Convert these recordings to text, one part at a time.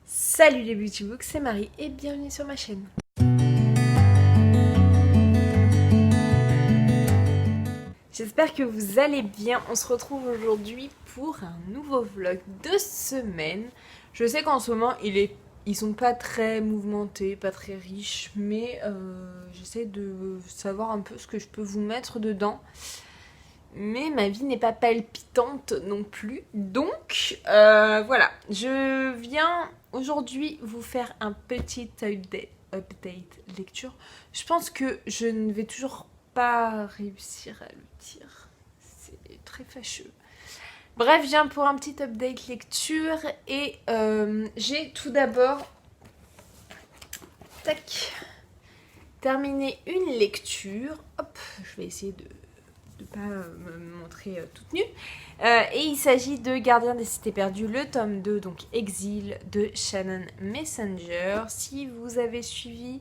Salut les Beauty Books, c'est Marie et bienvenue sur ma chaîne. J'espère que vous allez bien. On se retrouve aujourd'hui pour un nouveau vlog de semaine. Je sais qu'en ce moment ils sont pas très mouvementés, pas très riches, mais j'essaie de savoir un peu ce que je peux vous mettre dedans. Mais ma vie n'est pas palpitante non plus. Donc voilà, je viens aujourd'hui vous faire un petit update lecture. Je pense que je ne vais toujours pas réussir à le dire. C'est très fâcheux. Bref, je viens pour un petit update lecture et j'ai tout d'abord terminé une lecture. Hop, je vais essayer de pas me montrer toute nue. Et il s'agit de Gardien des Cités Perdues, le tome 2, donc Exil de Shannon Messenger. Si vous avez suivi,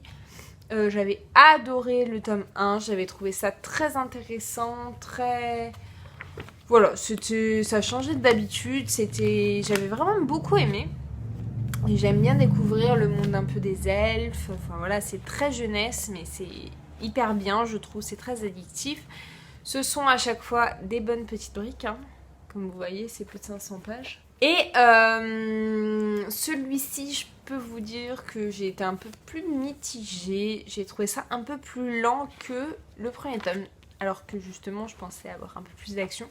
j'avais adoré le tome 1, j'avais trouvé ça très intéressant, très... Voilà, ça changeait d'habitude, j'avais vraiment beaucoup aimé. Et j'aime bien découvrir le monde un peu des elfes, enfin voilà, c'est très jeunesse, mais c'est hyper bien, je trouve, c'est très addictif. Ce sont à chaque fois des bonnes petites briques, hein. Comme vous voyez, c'est plus de 500 pages. Et celui-ci, je peux vous dire que j'ai été un peu plus mitigée. J'ai trouvé ça un peu plus lent que le premier tome. Alors que justement, je pensais avoir un peu plus d'action.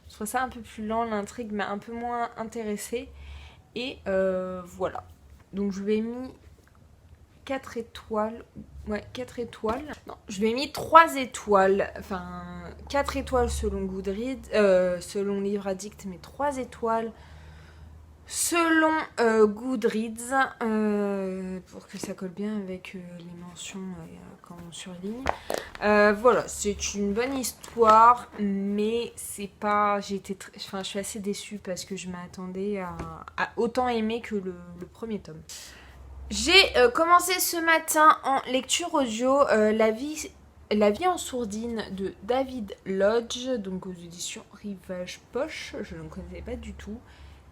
Je trouve ça un peu plus lent, l'intrigue m'a un peu moins intéressée. Et voilà. Donc je lui ai mis 4 étoiles. Ouais, 4 étoiles. Non, je lui ai mis 3 étoiles. Enfin, 4 étoiles selon Goodreads, selon Livre Addict, mais 3 étoiles selon Goodreads, pour que ça colle bien avec les mentions quand on surligne. Voilà, c'est une bonne histoire, mais c'est pas... je suis assez déçue parce que je m'attendais à autant aimer que le premier tome. J'ai commencé ce matin en lecture audio la vie en sourdine de David Lodge, donc aux éditions Rivage Poche. Je ne connaissais pas du tout.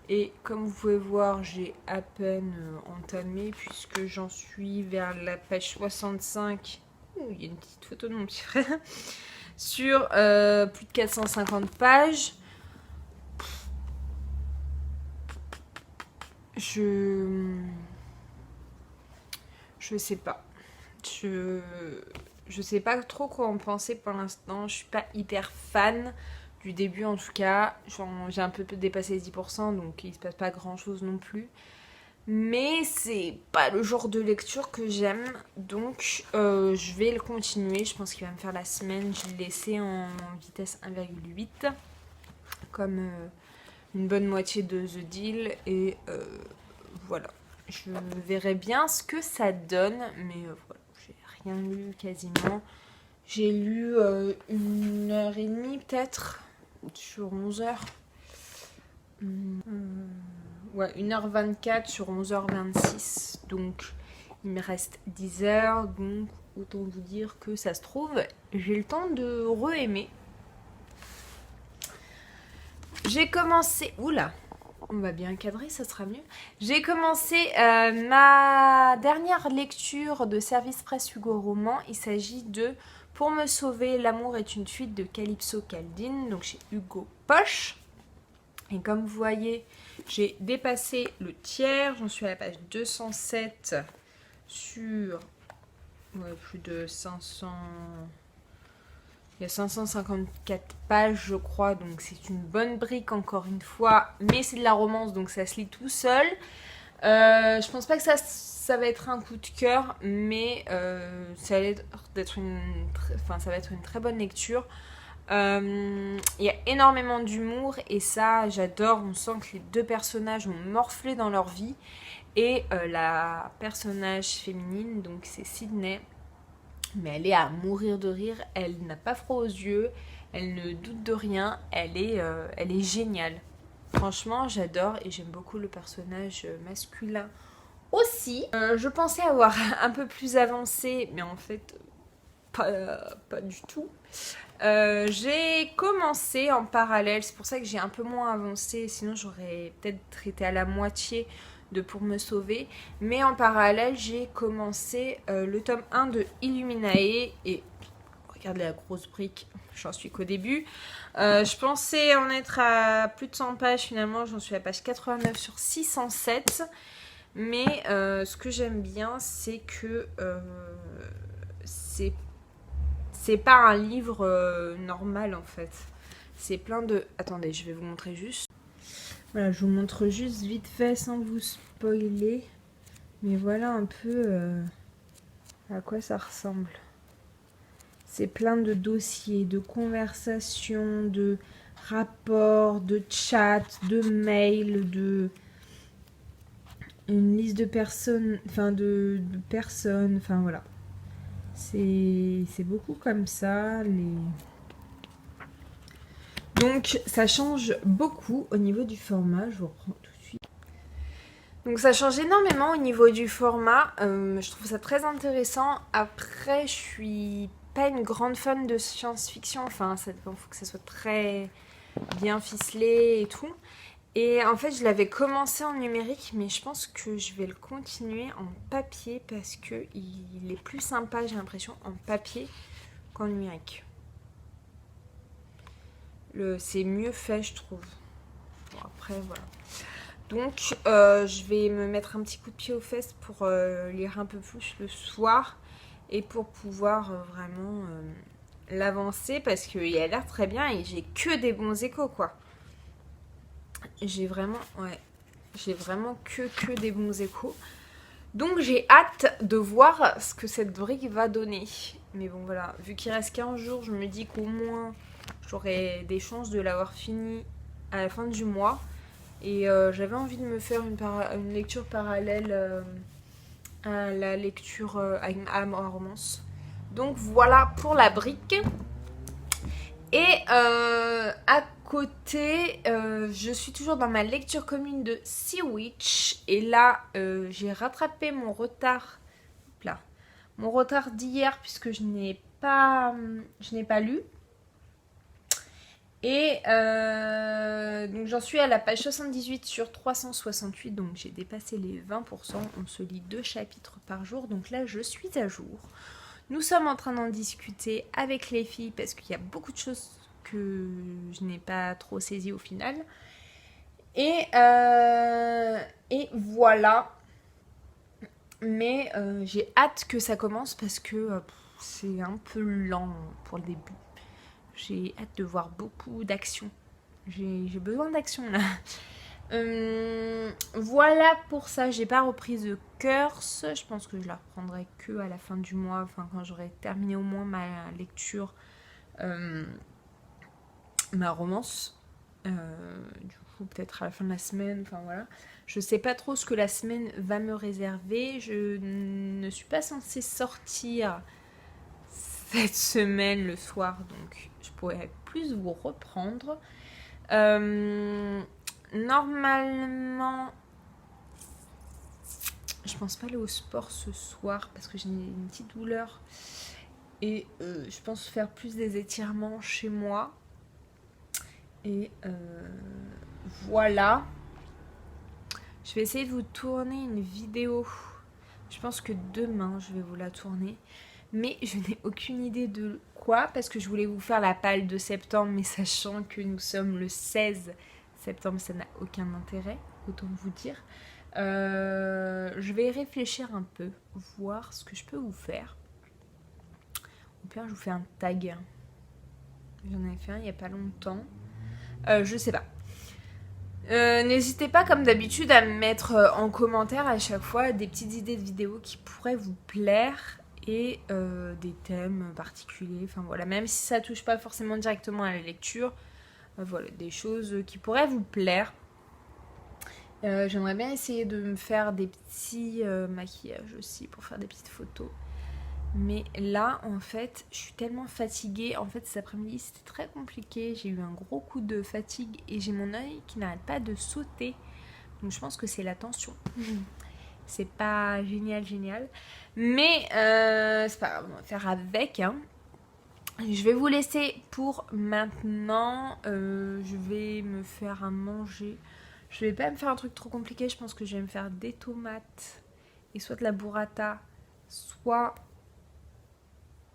Et comme vous pouvez voir, j'ai à peine entamé puisque j'en suis vers la page 65. Ouh, il y a une petite photo de mon petit frère. Sur plus de 450 pages. Je sais pas. Je sais pas trop quoi en penser pour l'instant. Je suis pas hyper fan du début en tout cas. J'ai un peu dépassé les 10%, donc il se passe pas grand chose non plus. Mais c'est pas le genre de lecture que j'aime. Donc je vais le continuer. Je pense qu'il va me faire la semaine. Je l'ai laissé en vitesse 1,8. Comme une bonne moitié de The Deal. Et voilà. Je verrai bien ce que ça donne, mais voilà, j'ai rien lu quasiment. J'ai lu 1h30 peut-être, sur 11h. Ouais, 1h24 sur 11h26, donc il me reste 10 heures, donc autant vous dire que ça se trouve, j'ai le temps de re-aimer. J'ai commencé... Oula, on va bien cadrer, ça sera mieux. J'ai commencé ma dernière lecture de Service Presse Hugo Roman. Il s'agit de Pour me sauver, l'amour est une fuite de Calypso Caldine, donc chez Hugo Poche. Et comme vous voyez, j'ai dépassé le tiers. J'en suis à la page 207 sur plus de 500... Il y a 554 pages, je crois, donc c'est une bonne brique, encore une fois. Mais c'est de la romance, donc ça se lit tout seul. Je pense pas que ça va être un coup de cœur, mais ça va être une très bonne lecture. Il y a énormément d'humour, et ça, j'adore. On sent que les deux personnages ont morflé dans leur vie. Et la personnage féminine, donc c'est Sydney, mais elle est à mourir de rire, elle n'a pas froid aux yeux, elle ne doute de rien, elle est géniale. Franchement, j'adore et j'aime beaucoup le personnage masculin aussi. Je pensais avoir un peu plus avancé, mais en fait, pas du tout. J'ai commencé en parallèle, c'est pour ça que j'ai un peu moins avancé, sinon j'aurais peut-être été à la moitié de Pour me sauver. Mais en parallèle, j'ai commencé le tome 1 de Illuminae et regardez la grosse brique, j'en suis qu'au début. Je pensais en être à plus de 100 pages, finalement j'en suis à page 89 sur 607. Mais ce que j'aime bien, c'est que c'est pas un livre normal en fait. C'est plein de... Attendez, je vais vous montrer juste. Voilà, je vous montre juste vite fait sans vous spoiler. Mais voilà un peu à quoi ça ressemble. C'est plein de dossiers, de conversations, de rapports, de chats, de mails, de... une liste de personnes, enfin de personnes, enfin voilà. C'est beaucoup comme ça. Donc ça change beaucoup au niveau du format. Je vous reprends tout de suite. Donc ça change énormément au niveau du format. Je trouve ça très intéressant. Après, je suis pas une grande fan de science-fiction. Enfin, ça dépend, faut que ça soit très bien ficelé et tout. Et en fait, je l'avais commencé en numérique, mais je pense que je vais le continuer en papier parce que il est plus sympa, j'ai l'impression, en papier qu'en numérique. C'est mieux fait, je trouve. Bon, après, voilà. Donc, je vais me mettre un petit coup de pied aux fesses pour lire un peu plus le soir et pour pouvoir vraiment l'avancer parce qu'il a l'air très bien et j'ai que des bons échos, quoi. J'ai vraiment que des bons échos. Donc j'ai hâte de voir ce que cette brique va donner. Mais bon voilà, vu qu'il reste 15 jours, je me dis qu'au moins j'aurai des chances de l'avoir fini à la fin du mois. Et j'avais envie de me faire une lecture parallèle à la lecture à ma romance. Donc voilà pour la brique. Et à côté, je suis toujours dans ma lecture commune de Sea Witch. Et là, j'ai rattrapé mon retard. Là, mon retard d'hier puisque je n'ai pas lu. Et donc j'en suis à la page 78 sur 368. Donc j'ai dépassé les 20%. On se lit 2 chapitres par jour. Donc là, je suis à jour. Nous sommes en train d'en discuter avec les filles parce qu'il y a beaucoup de choses que je n'ai pas trop saisies au final. Et voilà. Mais j'ai hâte que ça commence parce que c'est un peu lent pour le début. J'ai hâte de voir beaucoup d'action. J'ai besoin d'action là. Voilà pour ça, j'ai pas repris The Curse. Je pense que je la reprendrai que à la fin du mois, enfin quand j'aurai terminé au moins ma lecture, ma romance. Du coup, peut-être à la fin de la semaine, enfin voilà. Je sais pas trop ce que la semaine va me réserver. Je ne suis pas censée sortir cette semaine le soir, donc je pourrais plus vous reprendre. Normalement, je pense pas aller au sport ce soir parce que j'ai une petite douleur et je pense faire plus des étirements chez moi. Et voilà. Je vais essayer de vous tourner une vidéo. Je pense que demain je vais vous la tourner. Mais je n'ai aucune idée de quoi parce que je voulais vous faire la palle de septembre, mais sachant que nous sommes le 16 septembre, ça n'a aucun intérêt, autant vous dire. Je vais réfléchir un peu, voir ce que je peux vous faire. Au pire, je vous fais un tag. J'en avais fait un il n'y a pas longtemps. Je sais pas. N'hésitez pas, comme d'habitude, à me mettre en commentaire à chaque fois des petites idées de vidéos qui pourraient vous plaire et des thèmes particuliers. Enfin voilà, même si ça touche pas forcément directement à la lecture, voilà, des choses qui pourraient vous plaire. J'aimerais bien essayer de me faire des petits maquillages aussi pour faire des petites photos. Mais là, en fait, je suis tellement fatiguée. En fait, cet après-midi, c'était très compliqué. J'ai eu un gros coup de fatigue et j'ai mon œil qui n'arrête pas de sauter. Donc, je pense que c'est la tension. C'est pas génial. Mais c'est pas grave, on va faire avec. Hein. Je vais vous laisser pour maintenant. Je vais me faire à manger. Je vais pas me faire un truc trop compliqué. Je pense que je vais me faire des tomates et soit de la burrata, soit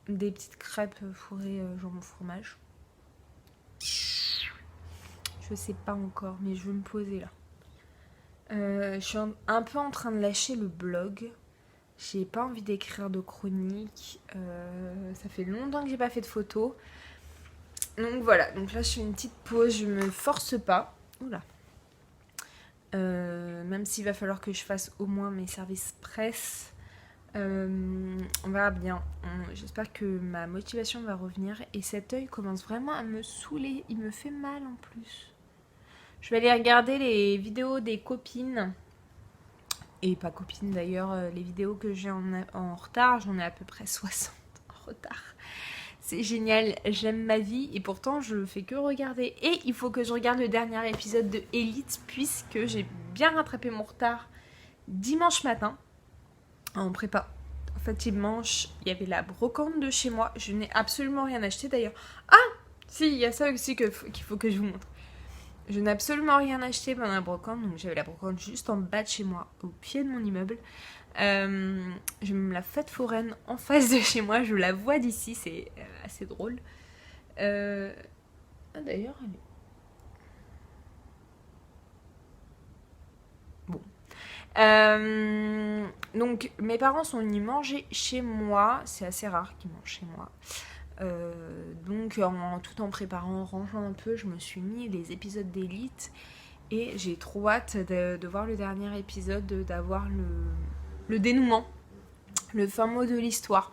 des petites crêpes fourrées jambon fromage. Je sais pas encore, mais je vais me poser là. Je suis un peu en train de lâcher le blog. J'ai pas envie d'écrire de chronique. Ça fait longtemps que j'ai pas fait de photos. Donc voilà, donc là je fais une petite pause, je me force pas. Oula. Même s'il va falloir que je fasse au moins mes services presse. On verra bien. J'espère que ma motivation va revenir. Et cet œil commence vraiment à me saouler. Il me fait mal en plus. Je vais aller regarder les vidéos des copines. Et pas copines d'ailleurs, les vidéos que j'ai en retard. J'en ai à peu près 60 en retard. C'est génial, j'aime ma vie et pourtant je fais que regarder. Et il faut que je regarde le dernier épisode de Elite puisque j'ai bien rattrapé mon retard dimanche matin en prépa. En fait, dimanche, il y avait la brocante de chez moi. Je n'ai absolument rien acheté d'ailleurs. Ah, si, il y a ça aussi qu'il faut que je vous montre. Je n'ai absolument rien acheté pendant la brocante. Donc j'avais la brocante juste en bas de chez moi, au pied de mon immeuble. J'ai même la fête foraine en face de chez moi, je la vois d'ici, c'est assez drôle. Ah, d'ailleurs, elle est... Bon. Donc, mes parents sont venus manger chez moi, c'est assez rare qu'ils mangent chez moi. Donc, tout en préparant, en rangeant un peu, je me suis mis les épisodes d'Élite et j'ai trop hâte de voir le dernier épisode, d'avoir le dénouement, le fin mot de l'histoire.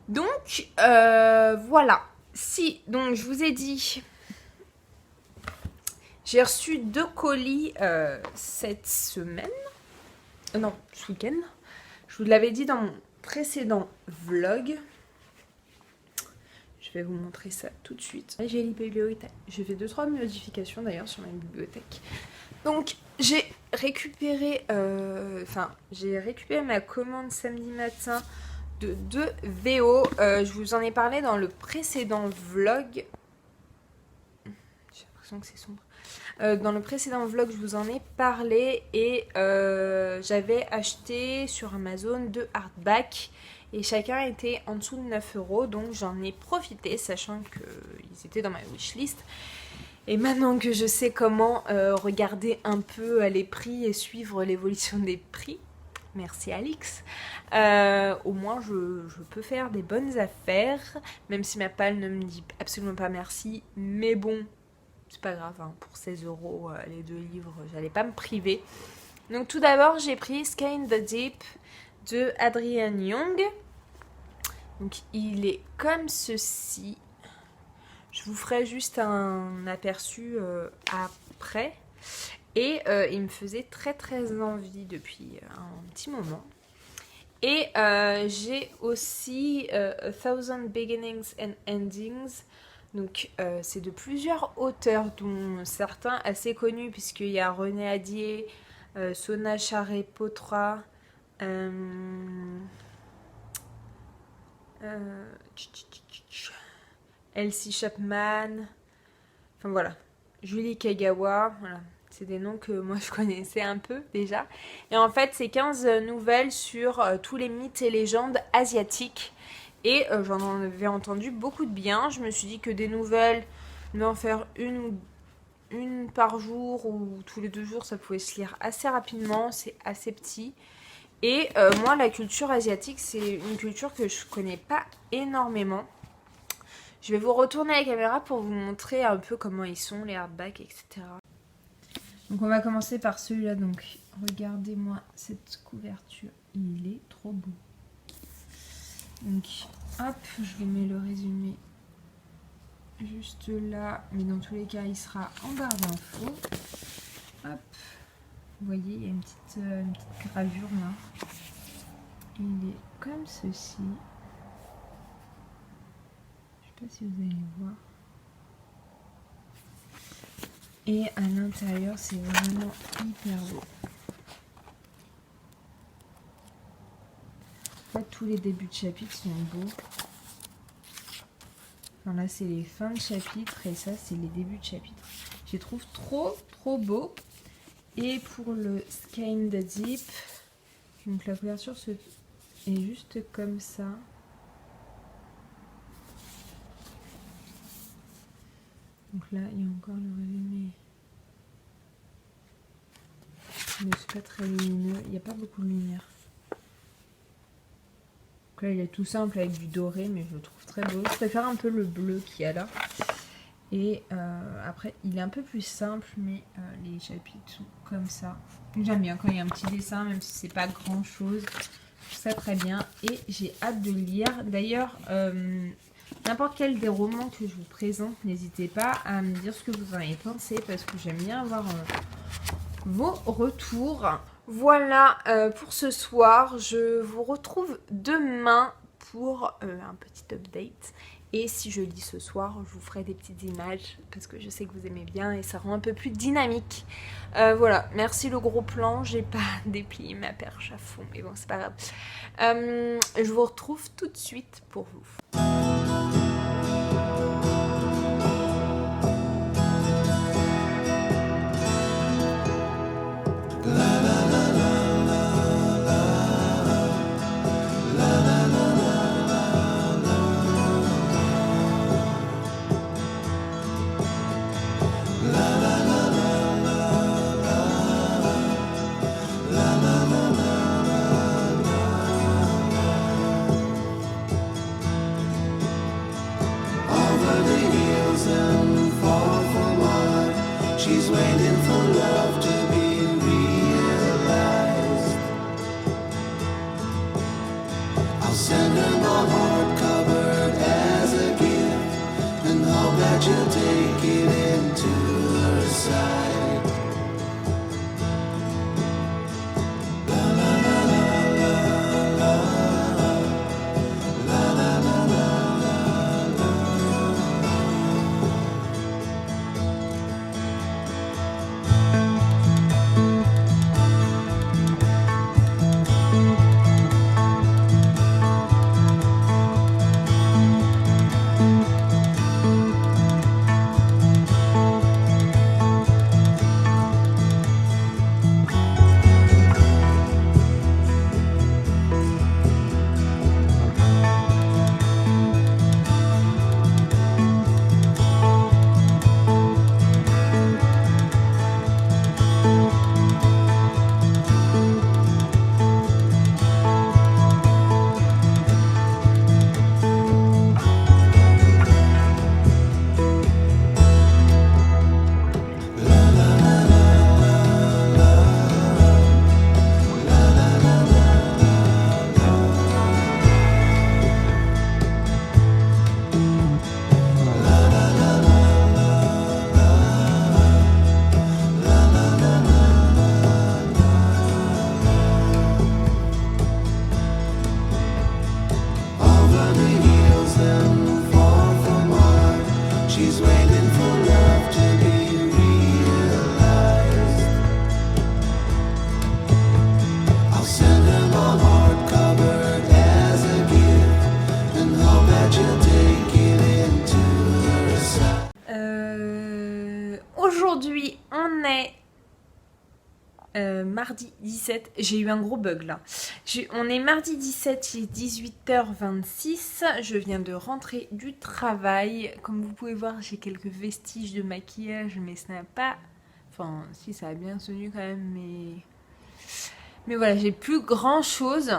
Donc, voilà. Si, donc je vous ai dit, j'ai reçu 2 colis cette semaine. Non, ce week-end. Je vous l'avais dit dans mon précédent vlog. Je vais vous montrer ça tout de suite. J'ai la bibliothèque. J'ai fait 2-3 modifications d'ailleurs sur ma bibliothèque. Donc, j'ai récupéré ma commande samedi matin de 2 VO. Je vous en ai parlé dans le précédent vlog. J'ai l'impression que c'est sombre. Dans le précédent vlog, je vous en ai parlé et j'avais acheté sur Amazon 2 hardbacks et chacun était en dessous de 9 €. Donc j'en ai profité, sachant qu'ils étaient dans ma wishlist. Et maintenant que je sais comment regarder un peu les prix et suivre l'évolution des prix, merci Alix, au moins je peux faire des bonnes affaires, même si ma palle ne me dit absolument pas merci, mais bon, c'est pas grave, hein, pour 16 € les 2 livres, j'allais pas me priver. Donc tout d'abord j'ai pris Sky in the Deep de Adrian Young. Donc il est comme ceci. Je vous ferai juste un aperçu après. Et il me faisait très très envie depuis un petit moment. Et j'ai aussi A Thousand Beginnings and Endings. Donc c'est de plusieurs auteurs, dont certains assez connus, puisqu'il y a René Adier, Sona Charé-Potra, Elsie Chapman, enfin voilà, Julie Kagawa, voilà. C'est des noms que moi je connaissais un peu déjà. Et en fait, c'est 15 nouvelles sur tous les mythes et légendes asiatiques. Et j'en avais entendu beaucoup de bien. Je me suis dit que des nouvelles, mais en faire une par jour ou tous les 2 jours, ça pouvait se lire assez rapidement. C'est assez petit. Et moi, la culture asiatique, c'est une culture que je connais pas énormément. Je vais vous retourner la caméra pour vous montrer un peu comment ils sont, les hardbacks, etc. Donc on va commencer par celui-là. Donc regardez-moi cette couverture, il est trop beau. Donc hop, je vous mets le résumé juste là, mais dans tous les cas il sera en barre d'infos. Hop, vous voyez, il y a une petite gravure là. Il est comme ceci. Je sais pas si vous allez voir. Et à l'intérieur, c'est vraiment hyper beau. En fait, tous les débuts de chapitres sont beaux. Enfin, là c'est les fins de chapitre et ça c'est les débuts de chapitre. Je les trouve trop beaux. Et pour le Skein Zip, donc la couverture est juste comme ça. Donc là il y a encore le résumé. Mais c'est pas très lumineux, il n'y a pas beaucoup de lumière. Donc là il est tout simple avec du doré, mais je le trouve très beau. Je préfère un peu le bleu qu'il y a là. Et après il est un peu plus simple, mais les chapitres sont comme ça. J'aime bien quand il y a un petit dessin, même si c'est pas grand chose. Je trouve ça très bien et j'ai hâte de lire. D'ailleurs, n'importe quel des romans que je vous présente, n'hésitez pas à me dire ce que vous en avez pensé, parce que j'aime bien avoir vos retours. Voilà pour ce soir. Je vous retrouve demain pour un petit update. Et si je lis ce soir, je vous ferai des petites images parce que je sais que vous aimez bien et ça rend un peu plus dynamique. Voilà, merci le gros plan. J'ai pas déplié ma perche à fond, mais bon, c'est pas grave. Je vous retrouve tout de suite pour vous. She's waiting for love to be realized. I'll send her my heart covered as a gift and hope that you'll take it into her side. Aujourd'hui, on est mardi 17. J'ai eu un gros bug là. On est mardi 17, il est 18h26. Je viens de rentrer du travail. Comme vous pouvez voir, j'ai quelques vestiges de maquillage, mais ça n'a pas... Enfin, si, ça a bien tenu quand même, mais voilà, j'ai plus grand chose.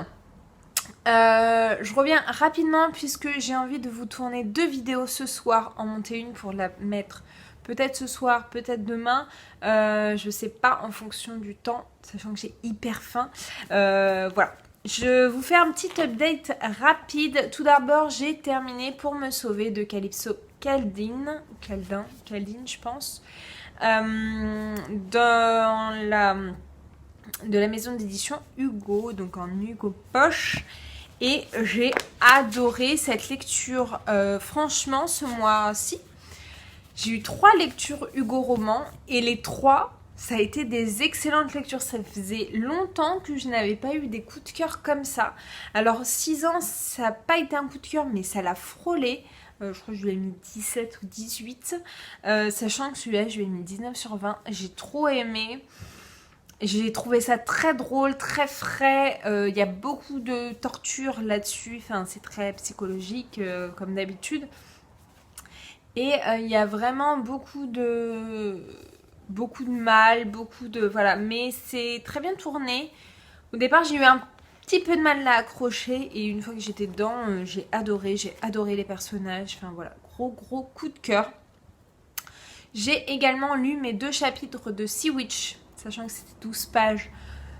Je reviens rapidement puisque j'ai envie de vous tourner 2 vidéos ce soir, en monter une pour la mettre peut-être ce soir, peut-être demain, je sais pas, en fonction du temps, sachant que j'ai hyper faim. Voilà, je vous fais un petit update rapide. Tout d'abord, j'ai terminé Pour me sauver de Calypso Caldin je pense, de la maison d'édition Hugo, donc en Hugo Poche. Et j'ai adoré cette lecture. Franchement, ce mois-ci, j'ai eu 3 lectures Hugo Roman et les 3, ça a été des excellentes lectures. Ça faisait longtemps que je n'avais pas eu des coups de cœur comme ça. Alors 6 ans, ça n'a pas été un coup de cœur, mais ça l'a frôlé. Je crois que je lui ai mis 17 ou 18. Sachant que celui-là, je lui ai mis 19 sur 20. J'ai trop aimé. J'ai trouvé ça très drôle, très frais. Il y a beaucoup de torture là-dessus. Enfin, c'est très psychologique, comme d'habitude. Et il y a vraiment beaucoup de mal, voilà. Mais c'est très bien tourné. Au départ, j'ai eu un petit peu de mal à accrocher. Et une fois que j'étais dedans, j'ai adoré les personnages. Enfin, voilà, gros coup de cœur. J'ai également lu mes 2 chapitres de Sea Witch, sachant que c'était 12 pages.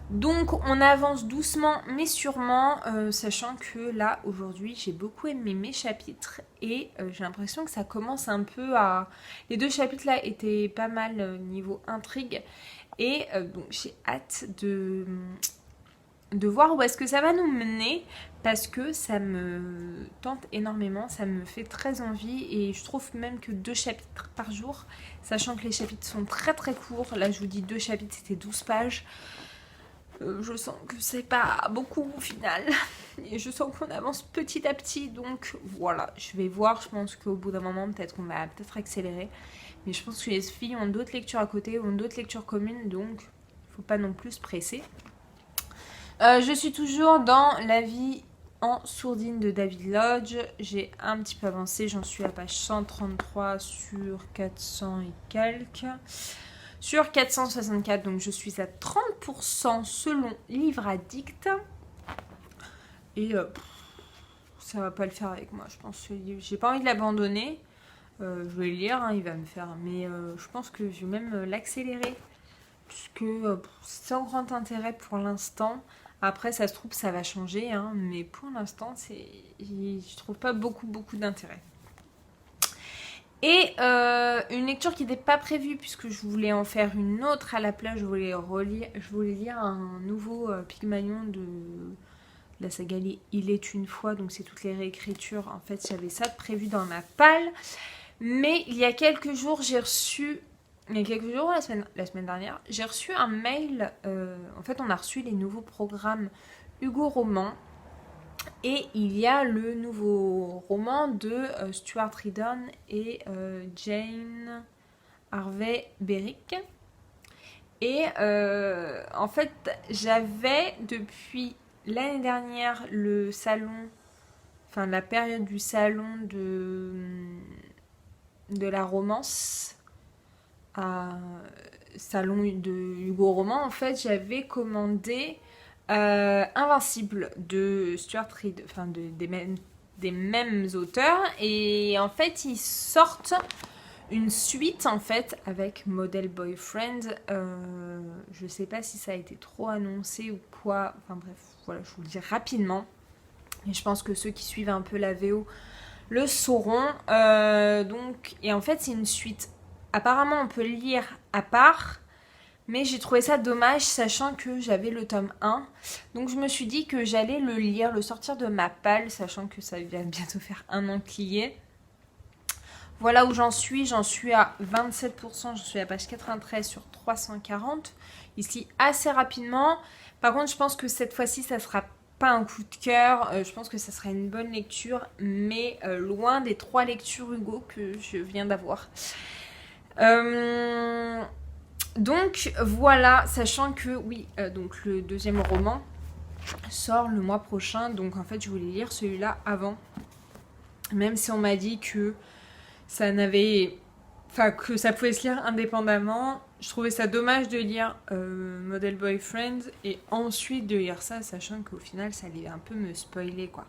Donc on avance doucement mais sûrement, sachant que là aujourd'hui j'ai beaucoup aimé mes chapitres et j'ai l'impression que ça commence un peu à... Les 2 chapitres là étaient pas mal niveau intrigue et donc j'ai hâte de voir où est-ce que ça va nous mener parce que ça me tente énormément, ça me fait très envie et je trouve même que 2 chapitres par jour, sachant que les chapitres sont très très courts, là je vous dis 2 chapitres c'était 12 pages, je sens que c'est pas beaucoup au final et je sens qu'on avance petit à petit donc voilà, je vais voir, je pense qu'au bout d'un moment peut-être qu'on va accélérer mais je pense que les filles ont d'autres lectures à côté, ont d'autres lectures communes donc il faut pas non plus se presser. Je suis toujours dans La vie en sourdine de David Lodge. J'ai un petit peu avancé, j'en suis à page 133 sur 400 et quelques. Sur 464, donc je suis à 30% selon Livre Addict. Et ça va pas le faire avec moi, je pense. J'ai pas envie de l'abandonner. Je vais le lire, hein, il va me faire. Mais je pense que je vais même l'accélérer. Puisque c'est sans grand intérêt pour l'instant. Après, ça se trouve, ça va changer, hein, mais pour l'instant, je trouve pas beaucoup d'intérêt. Et une lecture qui n'était pas prévue, puisque je voulais en faire une autre à la place, je voulais lire un nouveau Pygmalion de la saga Il est une fois, donc c'est toutes les réécritures. En fait, j'avais ça prévu dans ma palle. Mais il y a quelques jours, la semaine dernière, j'ai reçu un mail. En fait, on a reçu les nouveaux programmes Hugo Roman. Et il y a le nouveau roman de Stuart Riddon et Jane Harvey Berwick. Et en fait, j'avais depuis l'année dernière le salon, enfin la période du salon de la romance salon de Hugo Roman, en fait, j'avais commandé Invincible de Stuart Reed, enfin des mêmes auteurs, et en fait, ils sortent une suite en fait avec Model Boyfriend. Je sais pas si ça a été trop annoncé ou quoi. Enfin bref, voilà, je vous le dis rapidement. Et je pense que ceux qui suivent un peu la VO le sauront. Et en fait, c'est une suite. Apparemment, on peut le lire à part, mais j'ai trouvé ça dommage, sachant que j'avais le tome 1. Donc, je me suis dit que j'allais le lire, le sortir de ma palle, sachant que ça vient bientôt faire 1 an qu'il y est. Voilà où j'en suis à 27%, j'en suis à page 93 sur 340. Ici, assez rapidement. Par contre, je pense que cette fois-ci, ça sera pas un coup de cœur, je pense que ça sera une bonne lecture, mais loin des 3 lectures Hugo que je viens d'avoir. Donc voilà, sachant que oui, donc le deuxième roman sort le mois prochain, donc en fait je voulais lire celui-là avant, même si on m'a dit que ça n'avait, enfin que ça pouvait se lire indépendamment. Je trouvais ça dommage de lire Model Boyfriend et ensuite de lire ça, sachant qu'au final ça allait un peu me spoiler quoi.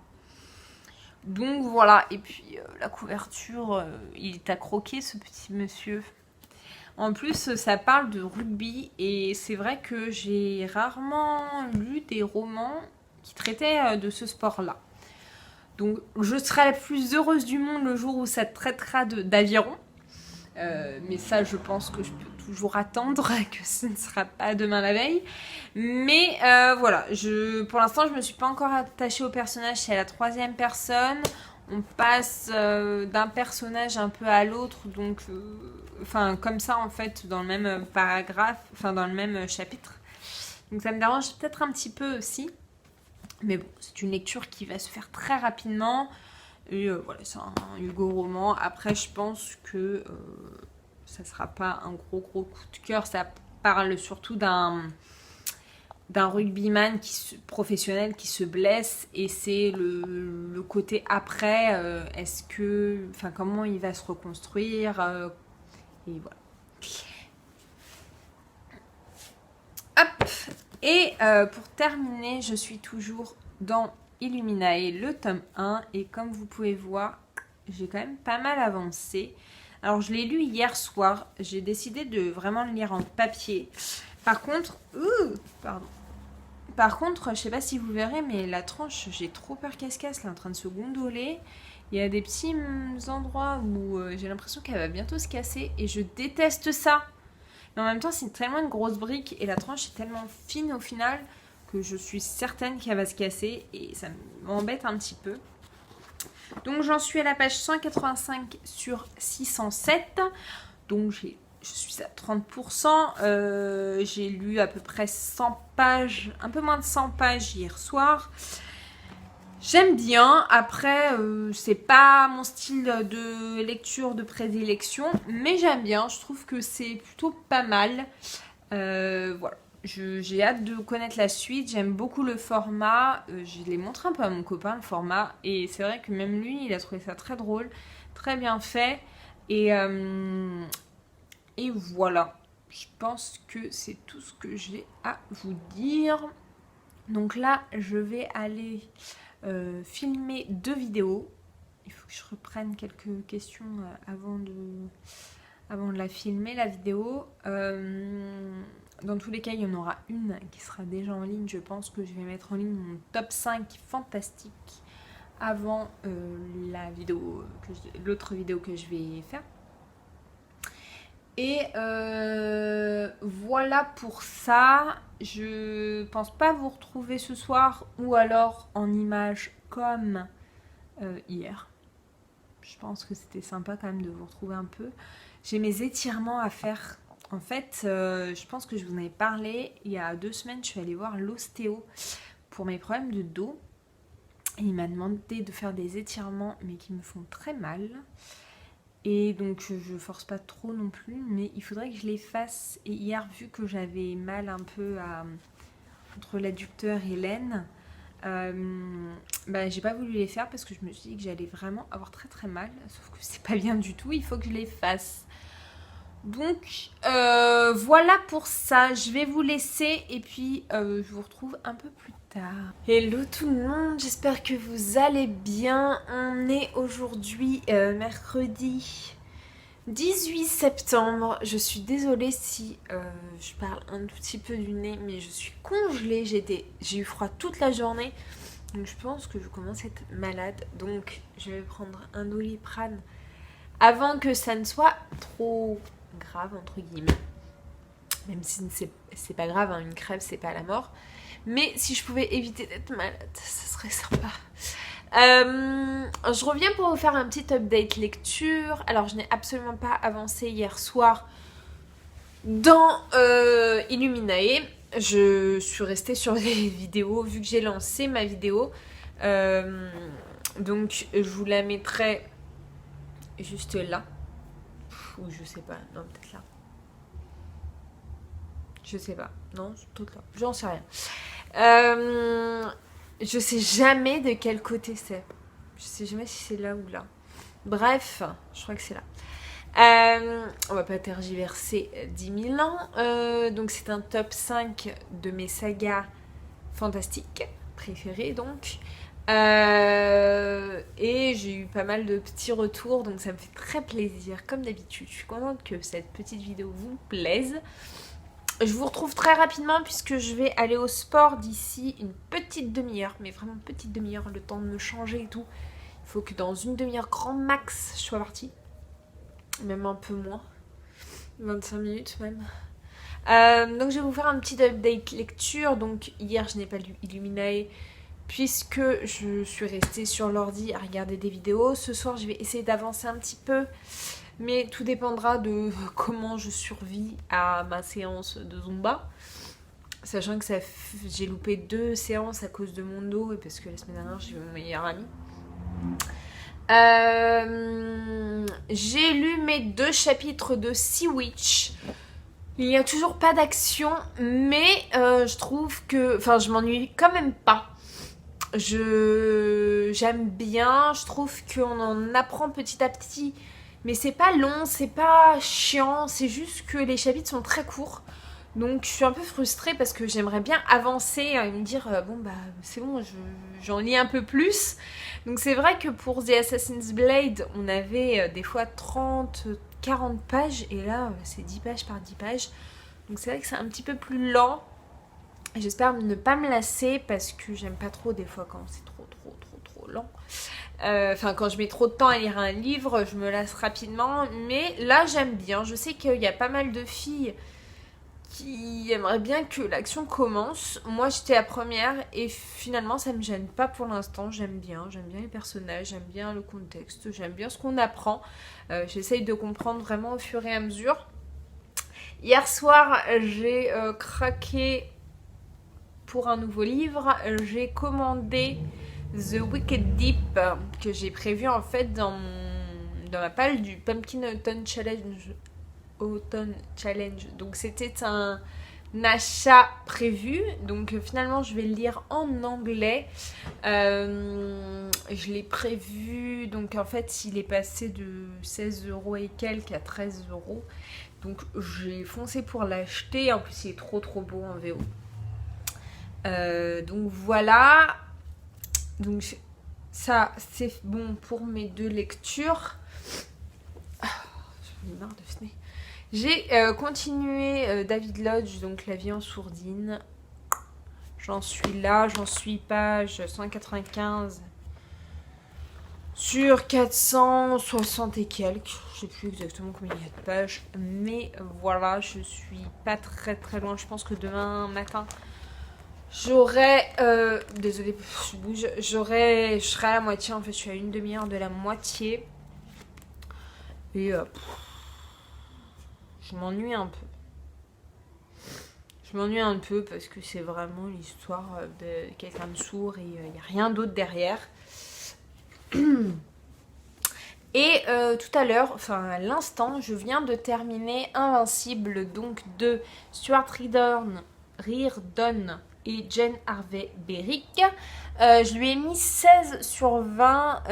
Donc voilà, et puis la couverture, il est à croquer ce petit monsieur. En plus, ça parle de rugby et c'est vrai que j'ai rarement lu des romans qui traitaient de ce sport-là. Donc je serai la plus heureuse du monde le jour où ça traitera d'aviron. Mais ça, je pense que je peux toujours attendre, que ce ne sera pas demain la veille. Mais voilà, pour l'instant, je me suis pas encore attachée au personnage. C'est à la 3e personne. On passe d'un personnage un peu à l'autre, donc, enfin, comme ça en fait, dans le même paragraphe, enfin dans le même chapitre. Donc ça me dérange peut-être un petit peu aussi. Mais bon, c'est une lecture qui va se faire très rapidement. Et voilà, c'est un Hugo roman. Après, je pense que ça sera pas un gros coup de cœur. Ça parle surtout d'un rugbyman professionnel qui se blesse, et c'est le côté après, comment il va se reconstruire, et voilà. Hop. Et pour terminer, je suis toujours dans Illuminae, le tome 1, et comme vous pouvez voir, j'ai quand même pas mal avancé. Alors je l'ai lu hier soir, j'ai décidé de vraiment le lire en papier. Par contre, je sais pas si vous verrez, mais la tranche, j'ai trop peur qu'elle se casse, elle est en train de se gondoler. Il y a des petits endroits où j'ai l'impression qu'elle va bientôt se casser, et je déteste ça. Mais en même temps, c'est tellement une grosse brique, et la tranche est tellement fine au final, que je suis certaine qu'elle va se casser, et ça m'embête un petit peu. Donc j'en suis à la page 185 sur 607, donc je suis à 30%, j'ai lu à peu près 100 pages, un peu moins de 100 pages hier soir. J'aime bien, après c'est pas mon style de lecture de prédilection, mais j'aime bien, je trouve que c'est plutôt pas mal. Voilà, j'ai hâte de connaître la suite, j'aime beaucoup le format, je l'ai montré un peu à mon copain le format, et c'est vrai que même lui il a trouvé ça très drôle, très bien fait, et voilà, je pense que c'est tout ce que j'ai à vous dire. Donc là je vais aller filmer 2 vidéos. Il faut que je reprenne quelques questions avant de la filmer, la vidéo. Dans tous les cas, il y en aura une qui sera déjà en ligne. Je pense que je vais mettre en ligne mon top 5 fantastique avant l'autre vidéo que je vais faire. Et voilà pour ça. Je pense pas vous retrouver ce soir, ou alors en images comme hier. Je pense que c'était sympa quand même de vous retrouver un peu. J'ai mes étirements à faire. En fait, je pense que je vous en avais parlé. Il y a 2 semaines, je suis allée voir l'ostéo pour mes problèmes de dos. Et il m'a demandé de faire des étirements, mais qui me font très mal. Et donc je force pas trop non plus, mais il faudrait que je les fasse. Et hier, vu que j'avais mal un peu entre l'adducteur et l'aine, j'ai pas voulu les faire parce que je me suis dit que j'allais vraiment avoir très très mal. Sauf que c'est pas bien du tout, il faut que je les fasse. Donc voilà pour ça, je vais vous laisser et puis je vous retrouve un peu plus tard. Hello tout le monde, j'espère que vous allez bien. On est aujourd'hui mercredi 18 septembre. Je suis désolée si je parle un tout petit peu du nez, mais je suis congelée, j'ai eu froid toute la journée. Donc je pense que je commence à être malade, donc je vais prendre un Doliprane avant que ça ne soit trop grave entre guillemets, même si c'est pas grave, hein, une crève c'est pas la mort, mais si je pouvais éviter d'être malade, ça serait sympa. Je reviens pour vous faire un petit update lecture. Alors je n'ai absolument pas avancé hier soir dans Illuminae, je suis restée sur les vidéos vu que j'ai lancé ma vidéo, donc je vous la mettrai juste là. Ou je sais pas, non peut-être là. Je sais pas, non, peut-être là. J'en sais rien. Je sais jamais de quel côté c'est. Je sais jamais si c'est là ou là. Bref, je crois que c'est là. On va pas tergiverser 10 000 ans. Donc c'est un top 5 de mes sagas fantastiques préférées donc. Et j'ai eu pas mal de petits retours, donc ça me fait très plaisir comme d'habitude. Je suis contente que cette petite vidéo vous plaise. Je vous retrouve très rapidement puisque je vais aller au sport d'ici une petite demi-heure, mais vraiment une petite demi-heure, le temps de me changer et tout. Il faut que dans une demi-heure grand max je sois partie, même un peu moins, 25 minutes même. Donc je vais vous faire un petit update lecture. Donc hier je n'ai pas lu Illuminae puisque je suis restée sur l'ordi à regarder des vidéos. Ce soir je vais essayer d'avancer un petit peu, mais tout dépendra de comment je survis à ma séance de Zumba, sachant que j'ai loupé 2 séances à cause de mon dos et parce que la semaine dernière j'ai eu mon meilleur ami. J'ai lu mes 2 chapitres de Sea Witch. Il n'y a toujours pas d'action, mais je trouve que... Enfin, je m'ennuie quand même pas. J'aime bien, je trouve qu'on en apprend petit à petit. Mais c'est pas long, c'est pas chiant, c'est juste que les chapitres sont très courts. Donc je suis un peu frustrée parce que j'aimerais bien avancer et me dire bon bah c'est bon, j'en lis un peu plus. Donc c'est vrai que pour The Assassin's Blade, on avait des fois 30, 40 pages et là c'est 10 pages par 10 pages. Donc c'est vrai que c'est un petit peu plus lent. J'espère ne pas me lasser parce que j'aime pas trop des fois quand c'est trop lent. Enfin, quand je mets trop de temps à lire un livre, je me lasse rapidement. Mais là, j'aime bien. Je sais qu'il y a pas mal de filles qui aimeraient bien que l'action commence. Moi, j'étais la première et finalement, ça me gêne pas pour l'instant. J'aime bien les personnages, j'aime bien le contexte, j'aime bien ce qu'on apprend. J'essaye de comprendre vraiment au fur et à mesure. Hier soir, j'ai craqué pour un nouveau livre. J'ai commandé The Wicked Deep que j'ai prévu en fait dans ma palle du Pumpkin Autumn Challenge. Donc c'était un achat prévu. Donc finalement je vais le lire en anglais. Je l'ai prévu. Donc en fait il est passé de 16€ et quelques à 13€. Donc j'ai foncé pour l'acheter. En plus il est trop beau en VO. Donc voilà. Donc ça c'est bon pour mes 2 lectures. J'en ai marre de fenêtre. J'ai continué David Lodge, donc La vie en sourdine. J'en suis page 195 sur 460 et quelques. Je sais plus exactement combien il y a de pages, mais voilà, je suis pas très loin. Je pense que demain matin j'aurai, désolée, je bouge, je serai à la moitié, en fait je suis à une demi-heure de la moitié. Et je m'ennuie un peu. Je m'ennuie un peu parce que c'est vraiment l'histoire de quelqu'un de sourd et il n'y a rien d'autre derrière. Et tout à l'heure, enfin à l'instant, je viens de terminer Invincible, donc de Stuart Reardon et Jane Harvey Berrick. Je lui ai mis 16 sur 20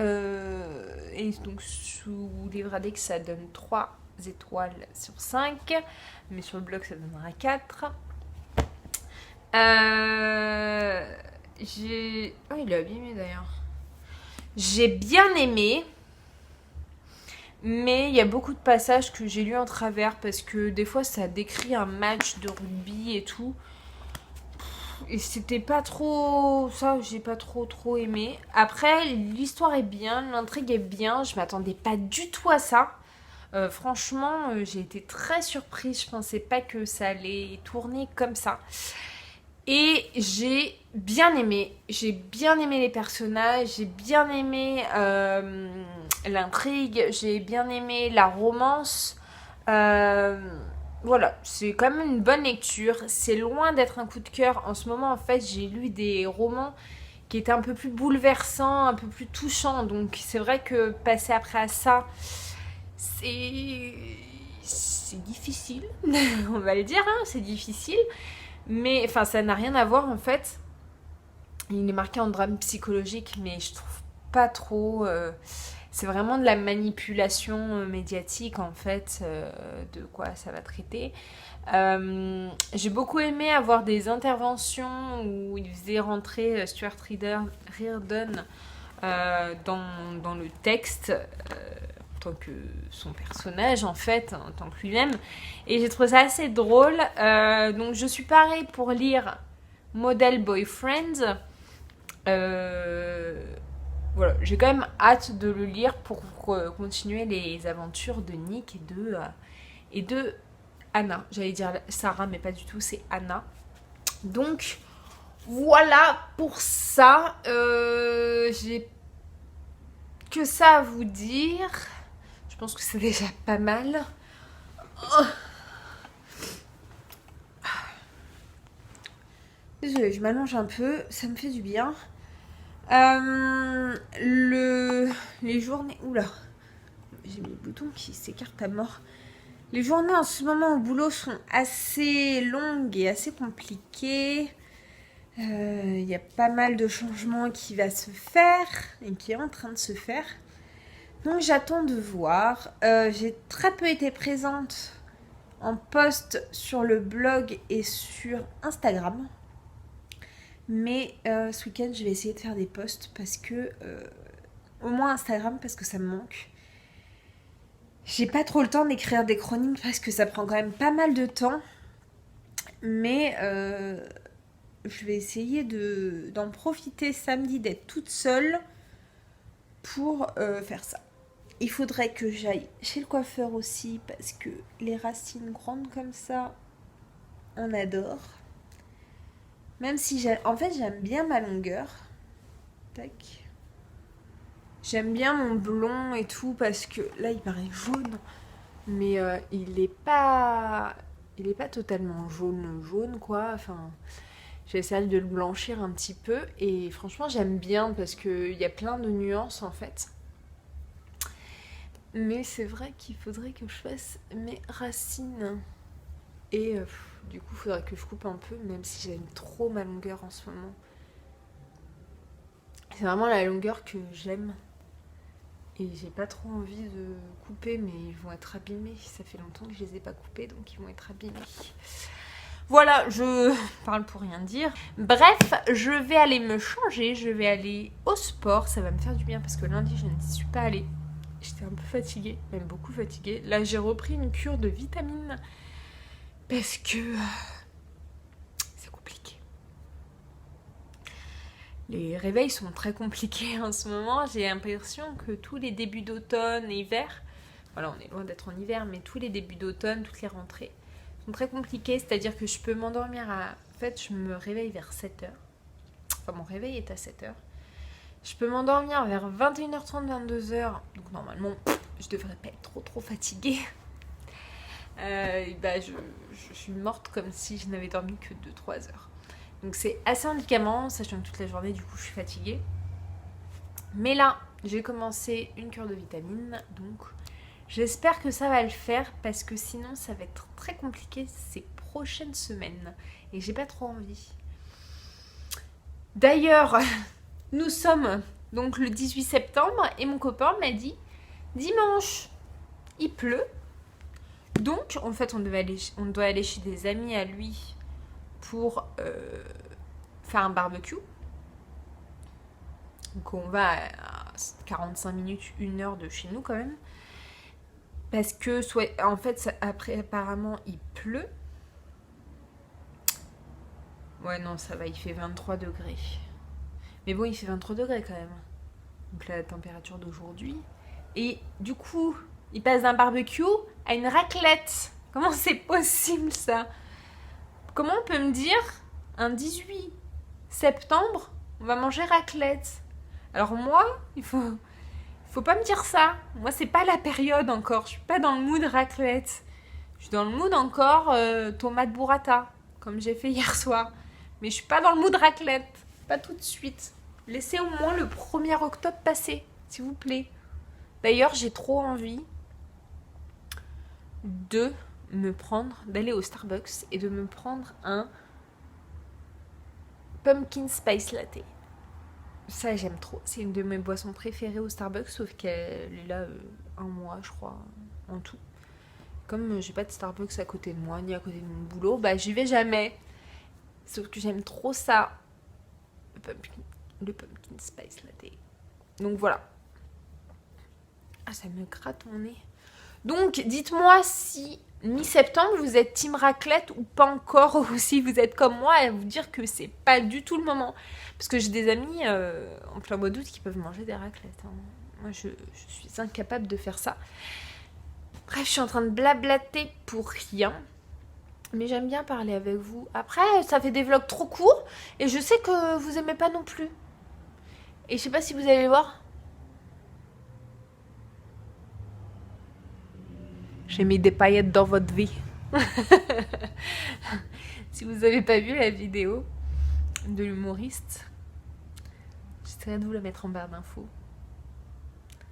et donc sous Livre Index ça donne 3 étoiles sur 5, mais sur le blog ça donnera 4. Oh, il est abîmé d'ailleurs. J'ai bien aimé, mais il y a beaucoup de passages que j'ai lus en travers parce que des fois ça décrit un match de rugby et tout. Et c'était pas trop... Ça, j'ai pas trop aimé. Après, l'histoire est bien, l'intrigue est bien. Je m'attendais pas du tout à ça. Franchement, j'ai été très surprise. Je pensais pas que ça allait tourner comme ça. Et j'ai bien aimé. J'ai bien aimé les personnages. J'ai bien aimé l'intrigue. J'ai bien aimé la romance. Voilà, c'est quand même une bonne lecture. C'est loin d'être un coup de cœur. En ce moment, en fait, j'ai lu des romans qui étaient un peu plus bouleversants, un peu plus touchants. Donc, c'est vrai que passer après à ça, c'est difficile. On va le dire, hein, c'est difficile. Mais, enfin, ça n'a rien à voir, en fait. Il est marqué en drame psychologique, mais je trouve pas trop... c'est vraiment de la manipulation médiatique en fait, de quoi ça va traiter. J'ai beaucoup aimé avoir des interventions où il faisait rentrer Stuart Reardon dans le texte en tant que son personnage en fait, en tant que lui-même. Et j'ai trouvé ça assez drôle. Donc je suis parée pour lire Model Boyfriend. Voilà, j'ai quand même hâte de le lire pour continuer les aventures de Nick et de Anna. J'allais dire Sarah, mais pas du tout, c'est Anna. Donc, voilà pour ça. J'ai que ça à vous dire. Je pense que c'est déjà pas mal. Oh. Désolée, je m'allonge un peu, ça me fait du bien. Les journées... Oula, j'ai mes boutons qui s'écartent à mort. Les journées en ce moment au boulot sont assez longues et assez compliquées. Il y a pas mal de changements qui va se faire et qui est en train de se faire. Donc j'attends de voir. J'ai très peu été présente en post sur le blog et sur Instagram. Mais ce week-end, je vais essayer de faire des posts parce que... au moins Instagram parce que ça me manque. J'ai pas trop le temps d'écrire des chroniques parce que ça prend quand même pas mal de temps. Mais je vais essayer d'en profiter samedi, d'être toute seule pour faire ça. Il faudrait que j'aille chez le coiffeur aussi parce que les racines grandes comme ça, on adore. Même si en fait j'aime bien ma longueur. Tac. J'aime bien mon blond et tout parce que là il paraît jaune. Mais il est pas totalement jaune quoi. Enfin, j'essaie de le blanchir un petit peu. Et franchement j'aime bien parce qu'il y a plein de nuances en fait. Mais c'est vrai qu'il faudrait que je fasse mes racines. Et du coup, il faudrait que je coupe un peu, même si j'aime trop ma longueur en ce moment. C'est vraiment la longueur que j'aime. Et j'ai pas trop envie de couper, mais ils vont être abîmés. Ça fait longtemps que je les ai pas coupés, donc ils vont être abîmés. Voilà, je parle pour rien dire. Bref, je vais aller me changer, je vais aller au sport. Ça va me faire du bien parce que lundi, je ne suis pas allée. J'étais un peu fatiguée, même beaucoup fatiguée. Là, j'ai repris une cure de vitamines parce que c'est compliqué. Les réveils sont très compliqués en ce moment. J'ai l'impression que tous les débuts d'automne et hiver, voilà, on est loin d'être en hiver, mais tous les débuts d'automne, toutes les rentrées sont très compliquées. C'est-à-dire que je peux m'endormir à... En fait, je me réveille vers 7h. Enfin, mon réveil est à 7h. Je peux m'endormir vers 21h30, 22h. Donc normalement, je devrais pas être trop fatiguée. Je suis morte comme si je n'avais dormi que 2-3 heures. Donc c'est assez handicapant, sachant que toute la journée, du coup, je suis fatiguée. Mais là, j'ai commencé une cure de vitamines. Donc j'espère que ça va le faire parce que sinon, ça va être très compliqué ces prochaines semaines. Et j'ai pas trop envie. D'ailleurs... Nous sommes donc le 18 septembre et mon copain m'a dit dimanche, il pleut. Donc en fait on doit aller chez des amis à lui pour faire un barbecue. Donc on va à 45 minutes, 1 heure de chez nous quand même. Parce que en fait après apparemment il pleut. Ouais non ça va, il fait 23 degrés. Mais bon, il fait 23 degrés quand même. Donc la température d'aujourd'hui. Et du coup, il passe d'un barbecue à une raclette. Comment c'est possible ça? Comment on peut me dire un 18 septembre, on va manger raclette? Alors moi, il faut pas me dire ça. Moi, c'est pas la période encore. Je suis pas dans le mood raclette. Je suis dans le mood encore tomate burrata, comme j'ai fait hier soir. Mais je suis pas dans le mood raclette. Pas tout de suite. Laissez au moins le 1er octobre passer, s'il vous plaît. D'ailleurs, j'ai trop envie d'aller au Starbucks et de me prendre un pumpkin spice latte. Ça, j'aime trop. C'est une de mes boissons préférées au Starbucks, sauf qu'elle est là un mois, je crois, en tout. Comme j'ai pas de Starbucks à côté de moi, ni à côté de mon boulot, bah j'y vais jamais. Sauf que j'aime trop ça. Le pumpkin spice latte. Donc voilà. Ah, ça me gratte mon nez. Donc, dites-moi si mi-septembre, vous êtes team raclette ou pas encore, ou si vous êtes comme moi à vous dire que c'est pas du tout le moment. Parce que j'ai des amis en plein mois d'août qui peuvent manger des raclettes. Hein. Moi, je suis incapable de faire ça. Bref, je suis en train de blablater pour rien. Mais j'aime bien parler avec vous. Après, ça fait des vlogs trop courts. Et je sais que vous aimez pas non plus. Et je sais pas si vous allez voir. J'ai mis des paillettes dans votre vie. Si vous avez pas vu la vidéo de l'humoriste, J'essaierai de vous la mettre en barre d'infos.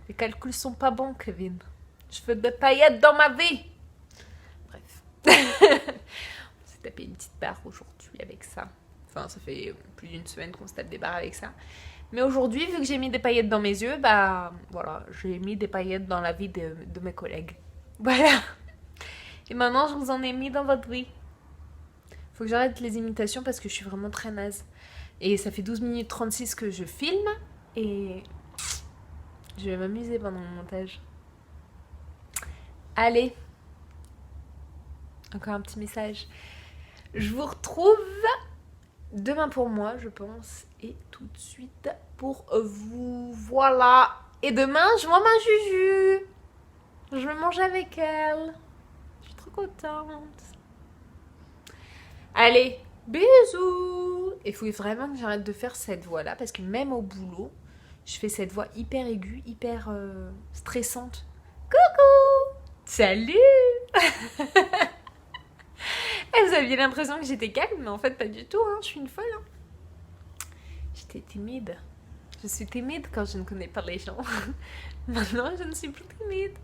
Les calculs sont pas bons, Kevin. Je veux des paillettes dans ma vie. Bref. On s'est tapé une petite barre aujourd'hui avec ça. Enfin, ça fait plus d'une semaine qu'on se tape des barres avec ça. Mais aujourd'hui, vu que j'ai mis des paillettes dans mes yeux, bah voilà, j'ai mis des paillettes dans la vie de mes collègues. Voilà. Et maintenant, je vous en ai mis dans votre vie. Faut que j'arrête les imitations parce que je suis vraiment très naze. Et ça fait 12 minutes 36 que je filme. Et je vais m'amuser pendant mon montage. Allez. Encore un petit message. Je vous retrouve demain pour moi, je pense. Et tout de suite pour vous. Voilà. Et demain, je vois ma Juju. Je vais manger avec elle. Je suis trop contente. Allez, bisous. Il faut vraiment que j'arrête de faire cette voix-là. Parce que même au boulot, je fais cette voix hyper aiguë, hyper stressante. Coucou. Salut. Et vous aviez l'impression que j'étais calme, mais en fait pas du tout, hein. Je suis une folle. Hein. J'étais timide. Je suis timide quand je ne connais pas les gens. Maintenant, je ne suis plus timide.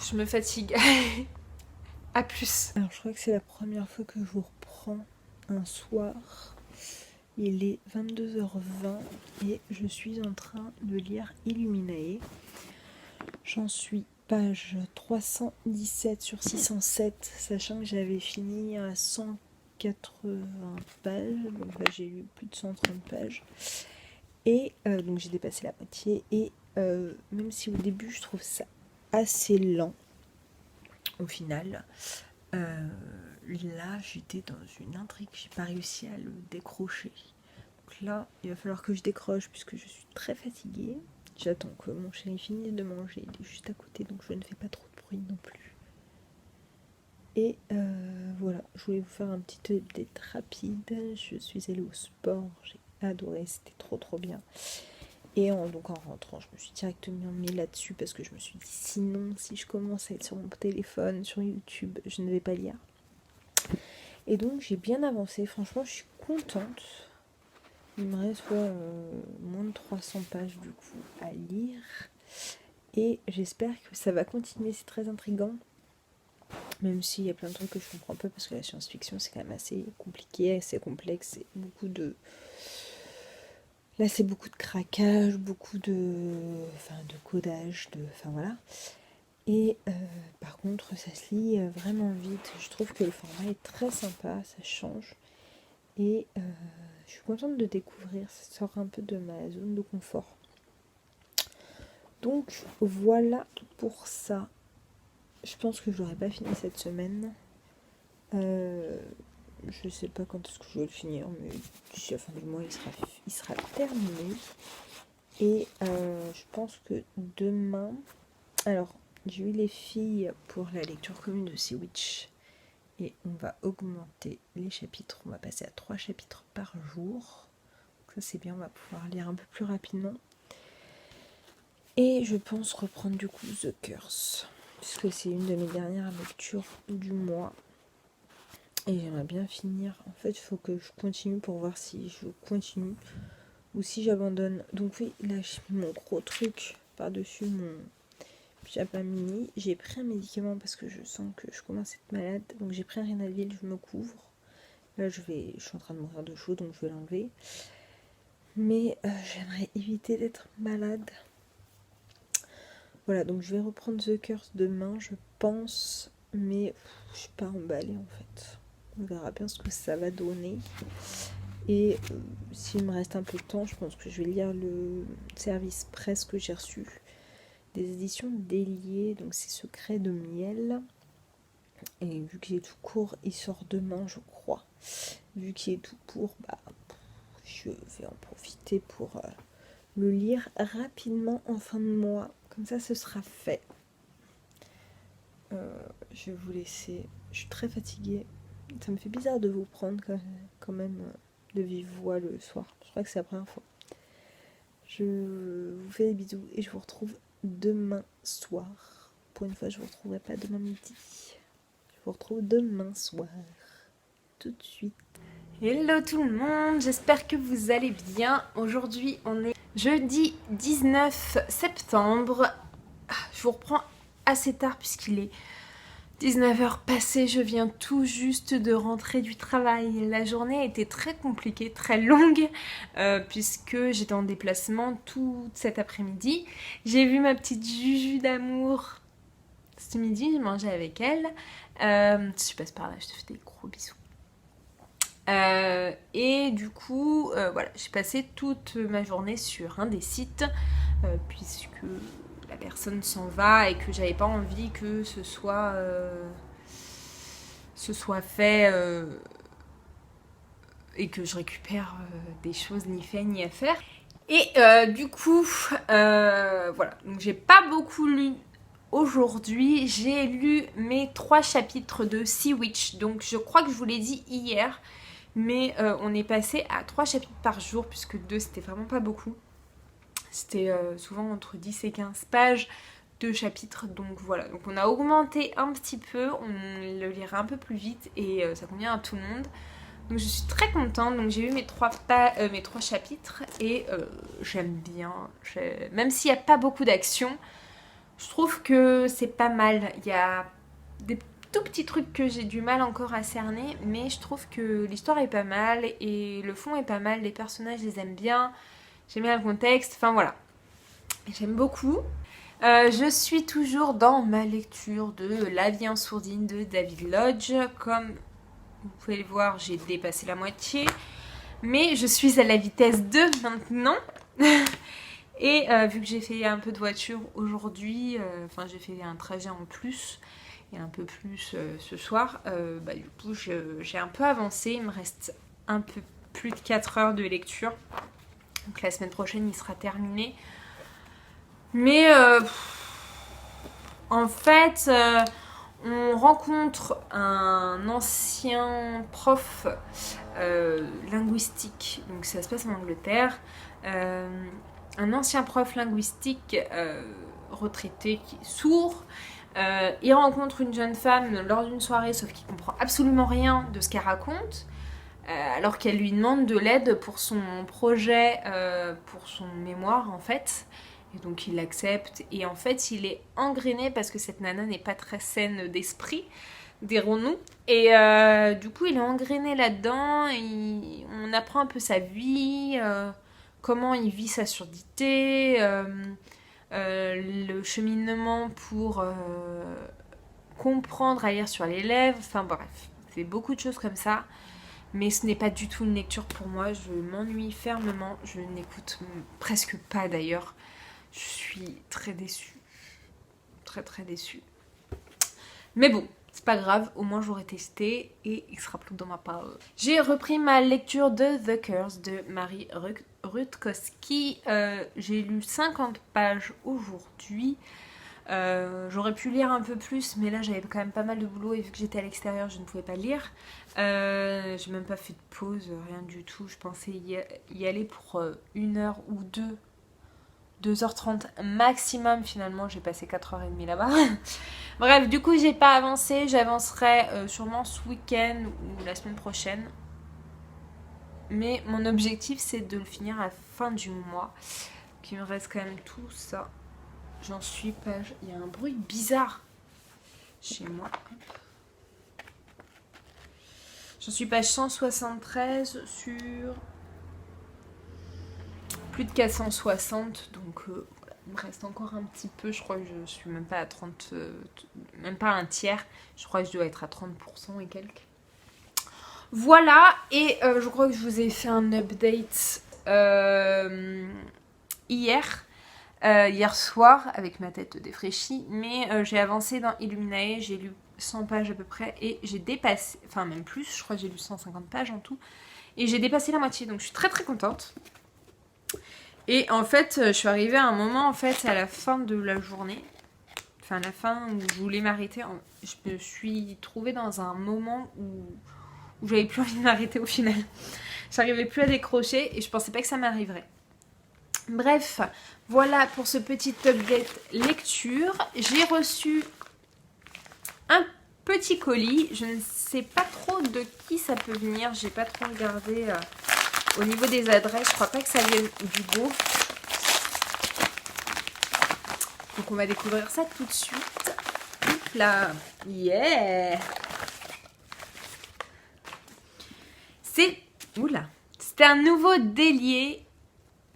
Je me fatigue. À plus. Alors je crois que c'est la première fois que je vous reprends un soir. Il est 22h20 et je suis en train de lire Illuminae. J'en suis page 317 sur 607, sachant que j'avais fini à 180 pages, donc là j'ai lu plus de 130 pages. Et donc j'ai dépassé la moitié et même si au début je trouve ça assez lent, au final, là j'étais dans une intrigue, j'ai pas réussi à le décrocher. Donc là il va falloir que je décroche puisque je suis très fatiguée. J'attends que mon chéri finisse de manger, il est juste à côté donc je ne fais pas trop de bruit non plus. Et voilà, je voulais vous faire un petit update rapide. Je suis allée au sport, j'ai adoré, c'était trop bien. Et donc en rentrant, je me suis directement mis là-dessus parce que je me suis dit sinon, si je commence à être sur mon téléphone, sur YouTube, je ne vais pas lire. Et donc j'ai bien avancé, franchement je suis contente. Il me reste moins de 300 pages du coup à lire. Et j'espère que ça va continuer, c'est très intriguant. Même s'il y a plein de trucs que je comprends pas parce que la science-fiction c'est quand même assez compliqué, assez complexe, c'est beaucoup de... Là c'est beaucoup de craquage, beaucoup de codage, enfin voilà. Et par contre ça se lit vraiment vite, je trouve que le format est très sympa, ça change. Et je suis contente de découvrir, ça sort un peu de ma zone de confort. Donc voilà pour ça. Je pense que je n'aurai pas fini cette semaine. Je sais pas quand est-ce que je vais le finir, mais d'ici la fin du mois il sera terminé. Et je pense que demain... Alors, j'ai eu les filles pour la lecture commune de Sea Witch. Et on va augmenter les chapitres, on va passer à 3 chapitres par jour. Donc ça c'est bien, on va pouvoir lire un peu plus rapidement. Et je pense reprendre du coup The Curse, puisque c'est une de mes dernières lectures du mois. Et j'aimerais bien finir. En fait, il faut que je continue pour voir si je continue ou si j'abandonne. Donc oui, là j'ai mis mon gros truc par-dessus mon pyjama mini. J'ai pris un médicament parce que je sens que je commence à être malade. Donc j'ai pris un Rhinavil, je me couvre. Là je suis en train de mourir de chaud, donc je vais l'enlever. Mais j'aimerais éviter d'être malade. Voilà, donc je vais reprendre The Curse demain, je pense. Mais je suis pas emballée en fait. On verra bien ce que ça va donner. Et s'il me reste un peu de temps, je pense que je vais lire le service presse que j'ai reçu des éditions Déliées, donc c'est Secret de miel. Et vu qu'il est tout court, il sort demain, je crois. Vu qu'il est tout court, je vais en profiter pour le lire rapidement en fin de mois. Comme ça, ce sera fait. Je vais vous laisser. Je suis très fatiguée. Ça me fait bizarre de vous prendre quand même de vive voix le soir. Je crois que c'est la première fois. Je vous fais des bisous et je vous retrouve demain soir. Pour une fois, je vous retrouverai pas demain midi. Je vous retrouve demain soir. Tout de suite. Hello tout le monde, j'espère que vous allez bien. Aujourd'hui on est jeudi 19 septembre. Je vous reprends assez tard puisqu'il est 19h passé, je viens tout juste de rentrer du travail. La journée était très compliquée, très longue, puisque j'étais en déplacement tout cet après-midi. J'ai vu ma petite Juju d'amour ce midi, j'ai mangé avec elle. Si tu passes par là, je te fais des gros bisous. Et du coup, voilà, j'ai passé toute ma journée sur un des sites, puisque la personne s'en va et que j'avais pas envie que ce soit fait et que je récupère des choses ni fait ni à faire. Et du coup, voilà, donc j'ai pas beaucoup lu aujourd'hui. J'ai lu mes 3 chapitres de Sea Witch, donc je crois que je vous l'ai dit hier. Mais on est passé à 3 chapitres par jour, puisque 2 c'était vraiment pas beaucoup. C'était souvent entre 10 et 15 pages, 2 chapitres, donc voilà. Donc on a augmenté un petit peu, on le lira un peu plus vite et ça convient à tout le monde. Donc je suis très contente, donc j'ai eu mes 3 chapitres et j'aime bien. Même s'il n'y a pas beaucoup d'action, je trouve que c'est pas mal. Il y a des tout petits trucs que j'ai du mal encore à cerner, mais je trouve que l'histoire est pas mal et le fond est pas mal, les personnages je les aime bien, j'aime bien le contexte, enfin voilà, j'aime beaucoup. Je suis toujours dans ma lecture de La vie en sourdine de David Lodge. Comme vous pouvez le voir, j'ai dépassé la moitié, mais je suis à la vitesse 2 maintenant. Et vu que j'ai fait un peu de voiture aujourd'hui, j'ai fait un trajet en plus et un peu plus ce soir, du coup j'ai un peu avancé, il me reste un peu plus de 4 heures de lecture, donc la semaine prochaine il sera terminé. Mais en fait on rencontre un ancien prof linguistique, donc ça se passe en Angleterre, un ancien prof linguistique retraité qui est sourd. Il rencontre une jeune femme lors d'une soirée, sauf qu'il comprend absolument rien de ce qu'elle raconte, alors qu'elle lui demande de l'aide pour son projet, pour son mémoire en fait. Et donc il l'accepte, et en fait il est engrainé parce que cette nana n'est pas très saine d'esprit, dirons-nous. Et du coup il est engrainé là-dedans, et on apprend un peu sa vie, comment il vit sa surdité, le cheminement pour comprendre à lire sur les lèvres, enfin bref, c'est beaucoup de choses comme ça. Mais ce n'est pas du tout une lecture pour moi, je m'ennuie fermement, je n'écoute presque pas d'ailleurs. Je suis très déçue, très très déçue. Mais bon, c'est pas grave, au moins j'aurai testé et il sera plus dans ma part. J'ai repris ma lecture de The Curse de Marie Rutkowski. J'ai lu 50 pages aujourd'hui. J'aurais pu lire un peu plus, mais là j'avais quand même pas mal de boulot et vu que j'étais à l'extérieur, je ne pouvais pas lire. J'ai même pas fait de pause, rien du tout. Je pensais y aller pour 1 heure ou 2h30 maximum, finalement j'ai passé 4h30 là-bas. Bref, du coup j'ai pas avancé, j'avancerai sûrement ce week-end ou la semaine prochaine. Mais mon objectif c'est de le finir à la fin du mois. Donc il me reste quand même tout ça. J'en suis page... Il y a un bruit bizarre chez moi. J'en suis page 173 sur... plus de 460, donc voilà, il me reste encore un petit peu, je crois que je suis même pas à 30, même pas un tiers, je crois que je dois être à 30% et quelques. Voilà, et je crois que je vous ai fait un update hier soir, avec ma tête défraîchie, mais j'ai avancé dans Illuminae, j'ai lu 100 pages à peu près, et j'ai dépassé, enfin même plus, je crois que j'ai lu 150 pages en tout, et j'ai dépassé la moitié, donc je suis très très contente. Et en fait, je suis arrivée à un moment, en fait, à la fin de la journée, enfin la fin où je voulais m'arrêter, je me suis trouvée dans un moment où j'avais plus envie de m'arrêter au final. J'arrivais plus à décrocher et je pensais pas que ça m'arriverait. Bref, voilà pour ce petit update lecture. J'ai reçu un petit colis. Je ne sais pas trop de qui ça peut venir. J'ai pas trop regardé au niveau des adresses. Je crois pas que ça vienne du Go. Donc on va découvrir ça tout de suite. Hop là. Yeah. C'était un nouveau délié.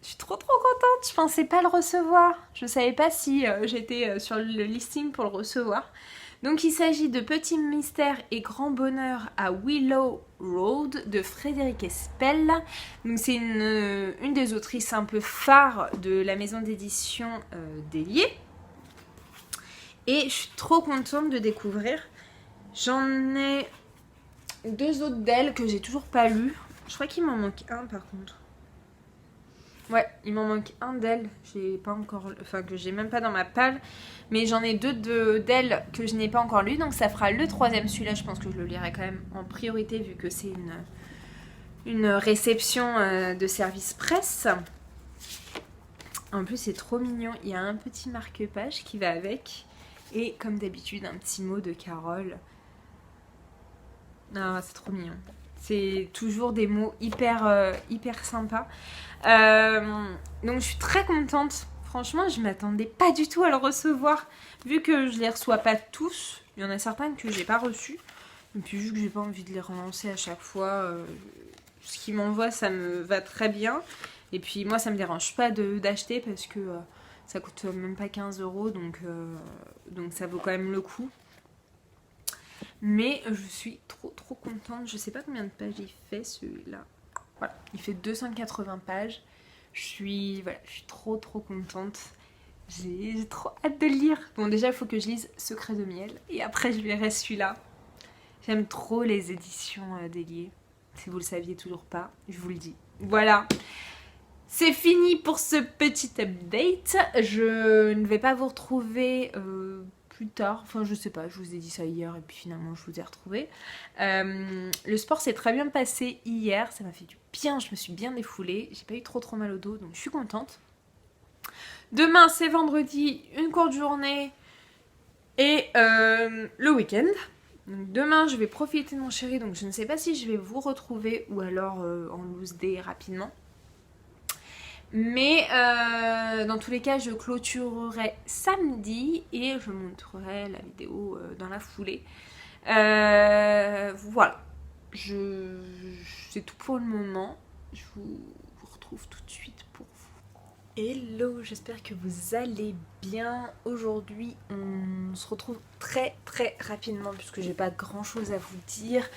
Je suis trop contente. Je pensais pas le recevoir. Je savais pas si j'étais sur le listing pour le recevoir. Donc il s'agit de Petit Mystère et Grand Bonheur à Willow Road de Frédéric Espel. Donc c'est une des autrices un peu phares de la maison d'édition Délié. Et je suis trop contente de découvrir. J'en ai 2 autres d'elle que j'ai toujours pas lu. Je crois qu'il m'en manque un par contre. Ouais, il m'en manque un d'elle. J'ai pas encore, enfin que j'ai même pas dans ma palle. Mais j'en ai 2 d'elle que je n'ai pas encore lu. Donc ça fera le 3e. Celui-là, je pense que je le lirai quand même en priorité vu que c'est une réception de service presse. En plus, c'est trop mignon. Il y a un petit marque-page qui va avec. Et comme d'habitude, un petit mot de Carole. Ah, c'est trop mignon. C'est toujours des mots hyper sympas. Donc je suis très contente. Franchement, je m'attendais pas du tout à le recevoir. Vu que je les reçois pas tous, il y en a certains que j'ai pas reçus. Et puis vu que j'ai pas envie de les relancer à chaque fois, ce qu'ils m'envoient, ça me va très bien. Et puis moi, ça me dérange pas d'acheter parce que ça coûte même pas 15 €, donc ça vaut quand même le coup. Mais je suis trop contente. Je sais pas combien de pages il fait celui-là. Voilà, il fait 280 pages. Je suis trop contente. J'ai trop hâte de le lire. Bon, déjà, il faut que je lise Secret de miel. Et après, je lirai celui-là. J'aime trop les éditions Délié. Si vous le saviez toujours pas, je vous le dis. Voilà. C'est fini pour ce petit update. Je ne vais pas vous retrouver plus tard. Enfin, je sais pas, je vous ai dit ça hier et puis finalement je vous ai retrouvé. Le sport s'est très bien passé hier. Ça m'a fait du bien, je me suis bien défoulée. J'ai pas eu trop mal au dos, donc je suis contente. Demain, c'est vendredi, une courte journée et le week-end. Donc demain, je vais profiter de mon chéri, donc je ne sais pas si je vais vous retrouver ou alors en loose day rapidement. Mais dans tous les cas, je clôturerai samedi et je montrerai la vidéo dans la foulée. Voilà. C'est tout pour le moment. Je vous retrouve tout de suite pour vous. Hello, j'espère que vous allez bien. Aujourd'hui, on se retrouve très rapidement puisque j'ai pas grand chose à vous dire.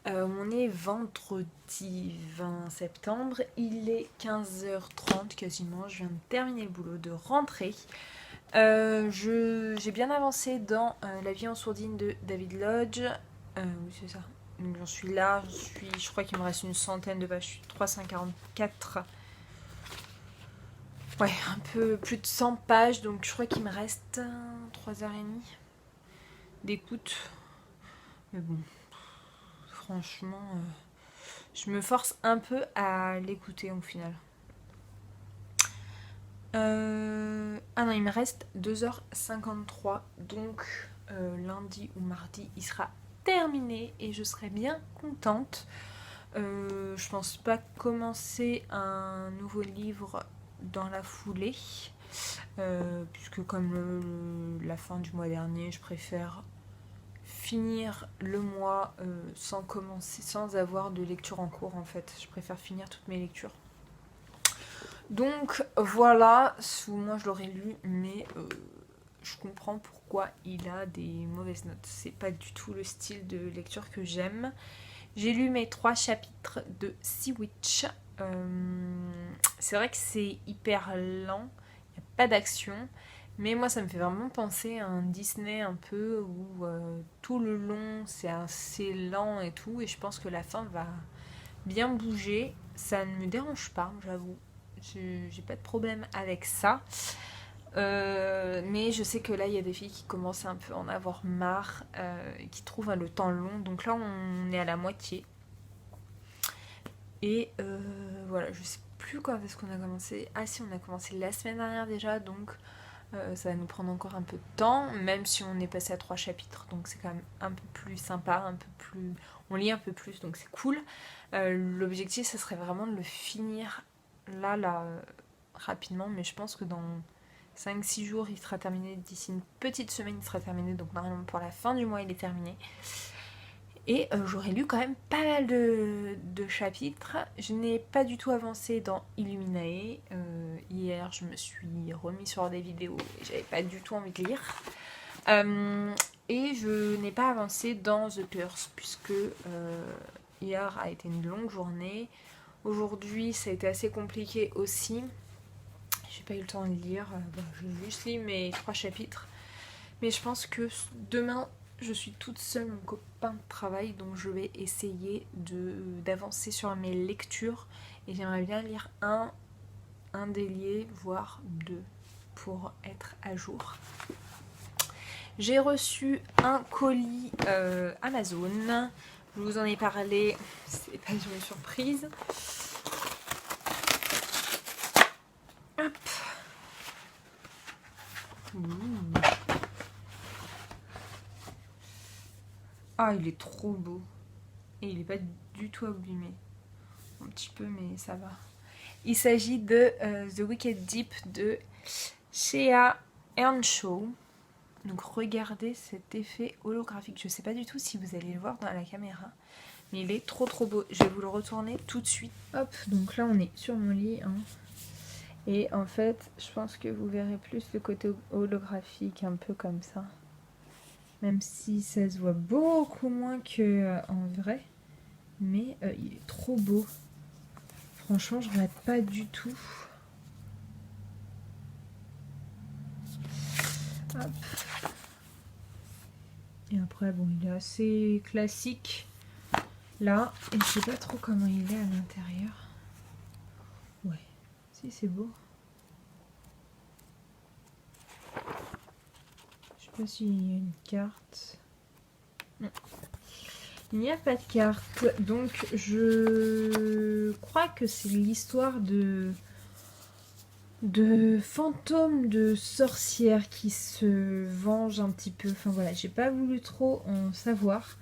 On est vendredi 20 septembre, il est 15h30 quasiment, je viens de terminer le boulot, de rentrer. J'ai bien avancé dans La vie en sourdine de David Lodge. Oui, c'est ça. Donc j'en suis là, je crois qu'il me reste une centaine de pages, je suis 344. Ouais, un peu plus de 100 pages, donc je crois qu'il me reste 3h30 d'écoute. Mais bon, franchement, je me force un peu à l'écouter au final. Ah non, il me reste 2h53, donc lundi ou mardi, il sera terminé et je serai bien contente. Je pense pas commencer un nouveau livre dans la foulée, puisque comme la fin du mois dernier, je préfère finir le mois sans commencer, sans avoir de lecture en cours en fait. Je préfère finir toutes mes lectures. Donc voilà, moi je l'aurais lu, mais je comprends pourquoi il a des mauvaises notes. C'est pas du tout le style de lecture que j'aime. J'ai lu mes 3 chapitres de Sea Witch. C'est vrai que c'est hyper lent, il n'y a pas d'action. Mais moi, ça me fait vraiment penser à un Disney un peu où tout le long, c'est assez lent et tout. Et je pense que la fin va bien bouger. Ça ne me dérange pas, j'avoue. J'ai pas de problème avec ça. Mais je sais que là, il y a des filles qui commencent un peu à en avoir marre, qui trouvent le temps long. Donc là, on est à la moitié. Et voilà, je sais plus quand est-ce qu'on a commencé. Ah si, on a commencé la semaine dernière déjà, donc... Ça va nous prendre encore un peu de temps, même si on est passé à 3 chapitres, donc c'est quand même un peu plus sympa, un peu plus... on lit un peu plus, donc c'est cool. L'objectif, ce serait vraiment de le finir là, rapidement, mais je pense que dans 5-6 jours, il sera terminé. D'ici une petite semaine, il sera terminé, donc normalement pour la fin du mois, il est terminé. Et j'aurais lu quand même pas mal de chapitres. Je n'ai pas du tout avancé dans Illuminae. Hier, je me suis remis sur des vidéos et j'avais pas du tout envie de lire. Et je n'ai pas avancé dans The Curse, puisque hier a été une longue journée. Aujourd'hui, ça a été assez compliqué aussi. J'ai pas eu le temps de lire. J'ai juste lu mes 3 chapitres. Mais je pense que demain... je suis toute seule, mon copain de travail, donc je vais essayer d'avancer sur mes lectures. Et j'aimerais bien lire un délié, voire 2, pour être à jour. J'ai reçu un colis Amazon. Je vous en ai parlé, c'est pas une surprise. Hop. Ah, il est trop beau. Et il n'est pas du tout abîmé. Un petit peu, mais ça va. Il s'agit de The Wicked Deep de Shea Earnshaw. Donc regardez cet effet holographique. Je ne sais pas du tout si vous allez le voir dans la caméra. Mais il est trop beau. Je vais vous le retourner tout de suite. Hop, donc là on est sur mon lit. Hein. Et en fait, je pense que vous verrez plus le côté holographique, un peu comme ça. Même si ça se voit beaucoup moins qu'en vrai. Mais il est trop beau. Franchement, je regrette pas du tout. Hop. Et après, bon, il est assez classique. Là, et je sais pas trop comment il est à l'intérieur. Ouais, si c'est beau. Je sais pas s'il y a une carte. Non. Il n'y a pas de carte. Donc je crois que c'est l'histoire de fantômes de sorcières qui se vengent un petit peu. Enfin voilà, j'ai pas voulu trop en savoir.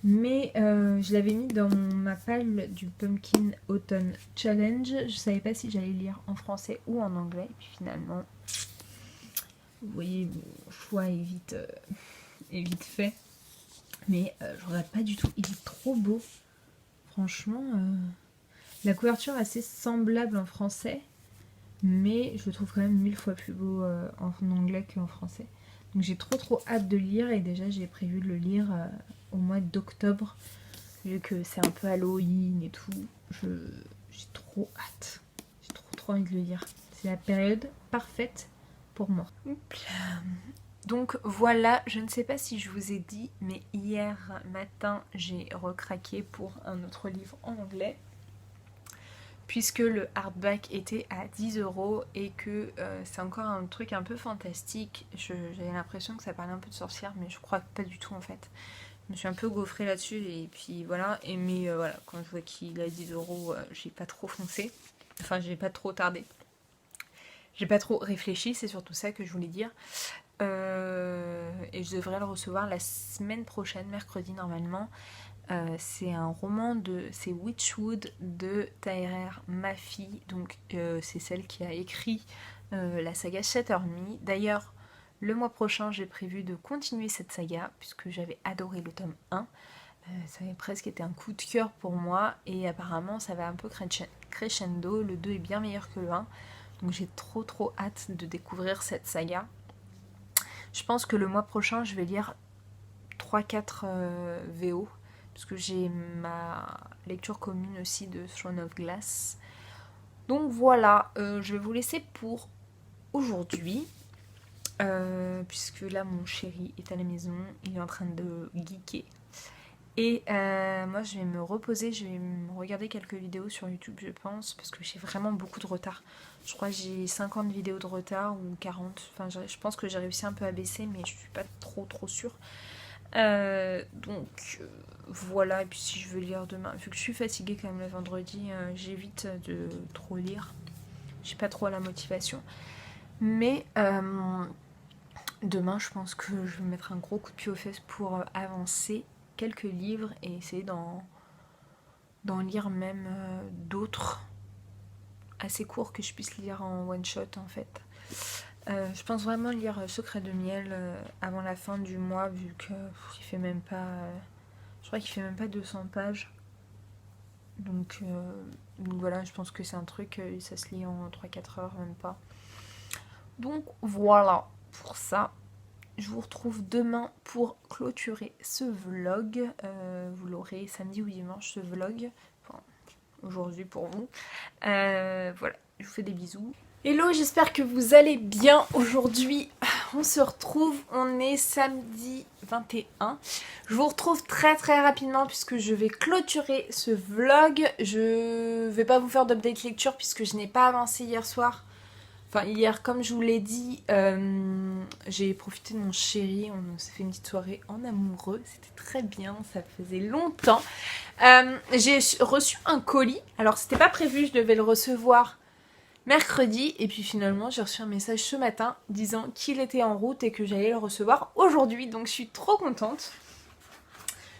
Mais je l'avais mis dans ma palle du Pumpkin Autumn Challenge. Je savais pas si j'allais lire en français ou en anglais. Et puis finalement, vous voyez, mon choix est vite fait. Mais je regrette pas du tout. Il est trop beau. Franchement, la couverture est assez semblable en français. Mais je le trouve quand même 1000 fois plus beau en anglais qu'en français. Donc j'ai trop hâte de lire. Et déjà j'ai prévu de le lire au mois d'octobre. Vu que c'est un peu Halloween et tout. J'ai trop hâte. J'ai trop envie de le lire. C'est la période parfaite pour moi. Oups là. Donc voilà, je ne sais pas si je vous ai dit, mais hier matin, j'ai recraqué pour un autre livre en anglais. Puisque le hardback était à 10 € et que c'est encore un truc un peu fantastique. J'avais l'impression que ça parlait un peu de sorcière, mais je crois pas du tout en fait. Je me suis un peu gaufrée là-dessus et puis voilà. Mais voilà, quand je vois qu'il est à 10 €, j'ai pas trop foncé. Enfin, j'ai pas trop tardé. J'ai pas trop réfléchi, c'est surtout ça que je voulais dire. Et je devrais le recevoir la semaine prochaine, mercredi normalement. C'est un roman c'est Witchwood de Tahereh Mafi. Donc c'est celle qui a écrit la saga Shatter Me. D'ailleurs, le mois prochain, j'ai prévu de continuer cette saga puisque j'avais adoré le tome 1. Ça avait presque été un coup de cœur pour moi et apparemment ça va un peu crescendo. Le 2 est bien meilleur que le 1. Donc j'ai trop hâte de découvrir cette saga. Je pense que le mois prochain, je vais lire 3-4 VO. Parce que j'ai ma lecture commune aussi de Throne of Glass. Donc voilà, je vais vous laisser pour aujourd'hui. Puisque là, mon chéri est à la maison. Il est en train de geeker. Et moi, je vais me reposer. Je vais me regarder quelques vidéos sur YouTube, je pense. Parce que j'ai vraiment beaucoup de retard. Je crois que j'ai 50 vidéos de retard ou 40. Enfin, je pense que j'ai réussi un peu à baisser, mais je suis pas trop sûre. Donc voilà, et puis si je veux lire demain, vu que je suis fatiguée quand même le vendredi, j'évite de trop lire. J'ai pas trop la motivation. Mais demain, je pense que je vais mettre un gros coup de pied aux fesses pour avancer quelques livres et essayer d'en lire même d'autres assez courts que je puisse lire en one shot en fait. Je pense vraiment lire Secret de miel avant la fin du mois vu que il fait même pas je crois qu'il fait même pas 200 pages. Donc voilà, je pense que c'est un truc, ça se lit en 3-4 heures, même pas. Donc voilà pour ça. Je vous retrouve demain pour clôturer ce vlog. Vous l'aurez samedi ou dimanche ce vlog. Enfin, aujourd'hui pour vous. Voilà, je vous fais des bisous. Hello, j'espère que vous allez bien. Aujourd'hui, on se retrouve, on est samedi 21. Je vous retrouve très rapidement puisque je vais clôturer ce vlog. Je vais pas vous faire d'update lecture puisque je n'ai pas avancé hier soir. Enfin hier, comme je vous l'ai dit, j'ai profité de mon chéri, on s'est fait une petite soirée en amoureux, c'était très bien, ça faisait longtemps. J'ai reçu un colis, alors c'était pas prévu, je devais le recevoir mercredi, et puis finalement j'ai reçu un message ce matin disant qu'il était en route et que j'allais le recevoir aujourd'hui, donc je suis trop contente.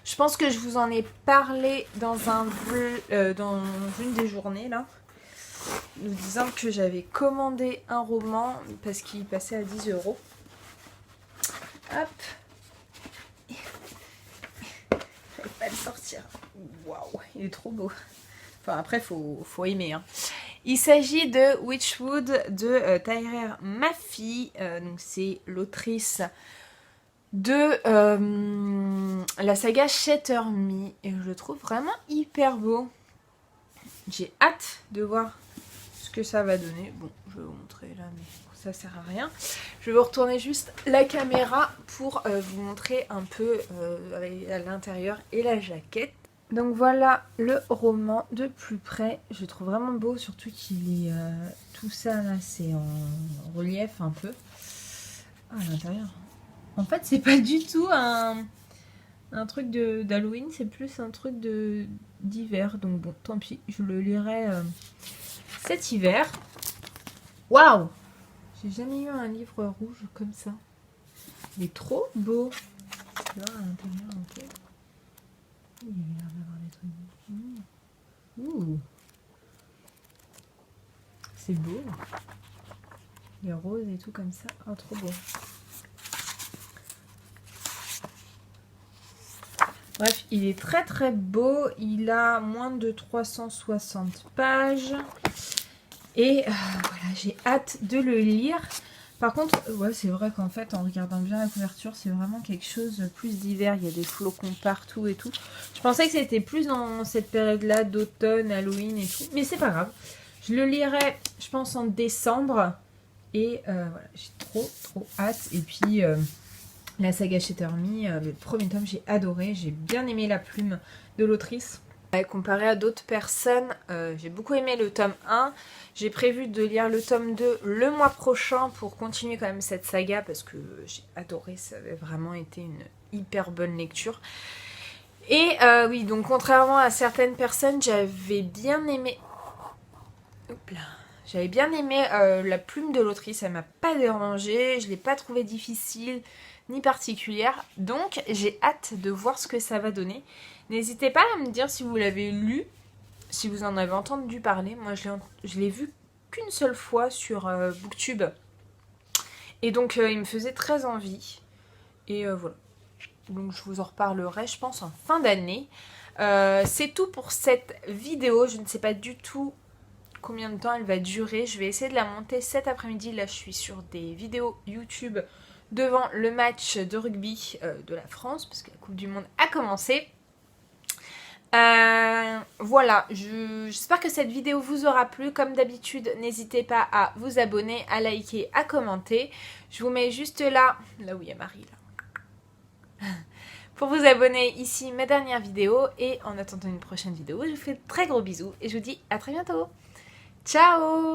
Je pense que je vous en ai parlé dans dans une des journées là, nous disant que j'avais commandé un roman parce qu'il passait à 10 €. Hop. J'arrive pas à le sortir. Waouh, il est trop beau. Enfin après faut aimer hein. Il s'agit de Witchwood de Tahereh Mafi. Donc c'est l'autrice de la saga Shatter Me. Et je le trouve vraiment hyper beau. J'ai hâte de voir ce que ça va donner. Bon, je vais vous montrer là, mais ça sert à rien. Je vais vous retourner juste la caméra pour vous montrer un peu à l'intérieur et la jaquette. Donc voilà le roman de plus près. Je le trouve vraiment beau, surtout qu'il est tout ça là, c'est en relief un peu. Ah, à l'intérieur. En fait, c'est pas du tout un truc d'Halloween, c'est plus un truc d'hiver. Donc bon, tant pis, je le lirai cet hiver. Waouh! J'ai jamais eu un livre rouge comme ça. Il est trop beau. Là, à l'intérieur, ok. Il a l'air d'avoir des trucs. Ouh. C'est beau. Les roses et tout comme ça. Oh, trop beau. Bref, il est très beau. Il a moins de 360 pages. Et voilà, j'ai hâte de le lire. Par contre, ouais, c'est vrai qu'en fait, en regardant bien la couverture, c'est vraiment quelque chose de plus d'hiver. Il y a des flocons partout et tout. Je pensais que c'était plus dans cette période-là d'automne, Halloween et tout. Mais c'est pas grave. Je le lirai, je pense, en décembre. Et voilà, j'ai trop hâte. Et puis, la saga Shatter Me, le premier tome, j'ai adoré. J'ai bien aimé la plume de l'autrice. Comparé à d'autres personnes, j'ai beaucoup aimé le tome 1. J'ai prévu de lire le tome 2 le mois prochain pour continuer quand même cette saga parce que j'ai adoré, ça avait vraiment été une hyper bonne lecture. Et oui, donc contrairement à certaines personnes, j'avais bien aimé... Hop là. J'avais bien aimé la plume de l'autrice, elle m'a pas dérangée, je l'ai pas trouvée difficile ni particulière. Donc j'ai hâte de voir ce que ça va donner. N'hésitez pas à me dire si vous l'avez lu, si vous en avez entendu parler. Moi je l'ai vu qu'une seule fois sur Booktube. Et donc il me faisait très envie. Et voilà. Donc je vous en reparlerai je pense en fin d'année. C'est tout pour cette vidéo. Je ne sais pas du tout combien de temps elle va durer. Je vais essayer de la monter cet après-midi. Là je suis sur des vidéos YouTube devant le match de rugby de la France. Parce que la Coupe du Monde a commencé. Voilà, j'espère que cette vidéo vous aura plu. Comme d'habitude, n'hésitez pas à vous abonner, à liker, à commenter. Je vous mets juste là où il y a Marie là, pour vous abonner ici ma dernière vidéo. Et en attendant une prochaine vidéo, je vous fais de très gros bisous et je vous dis à très bientôt. Ciao!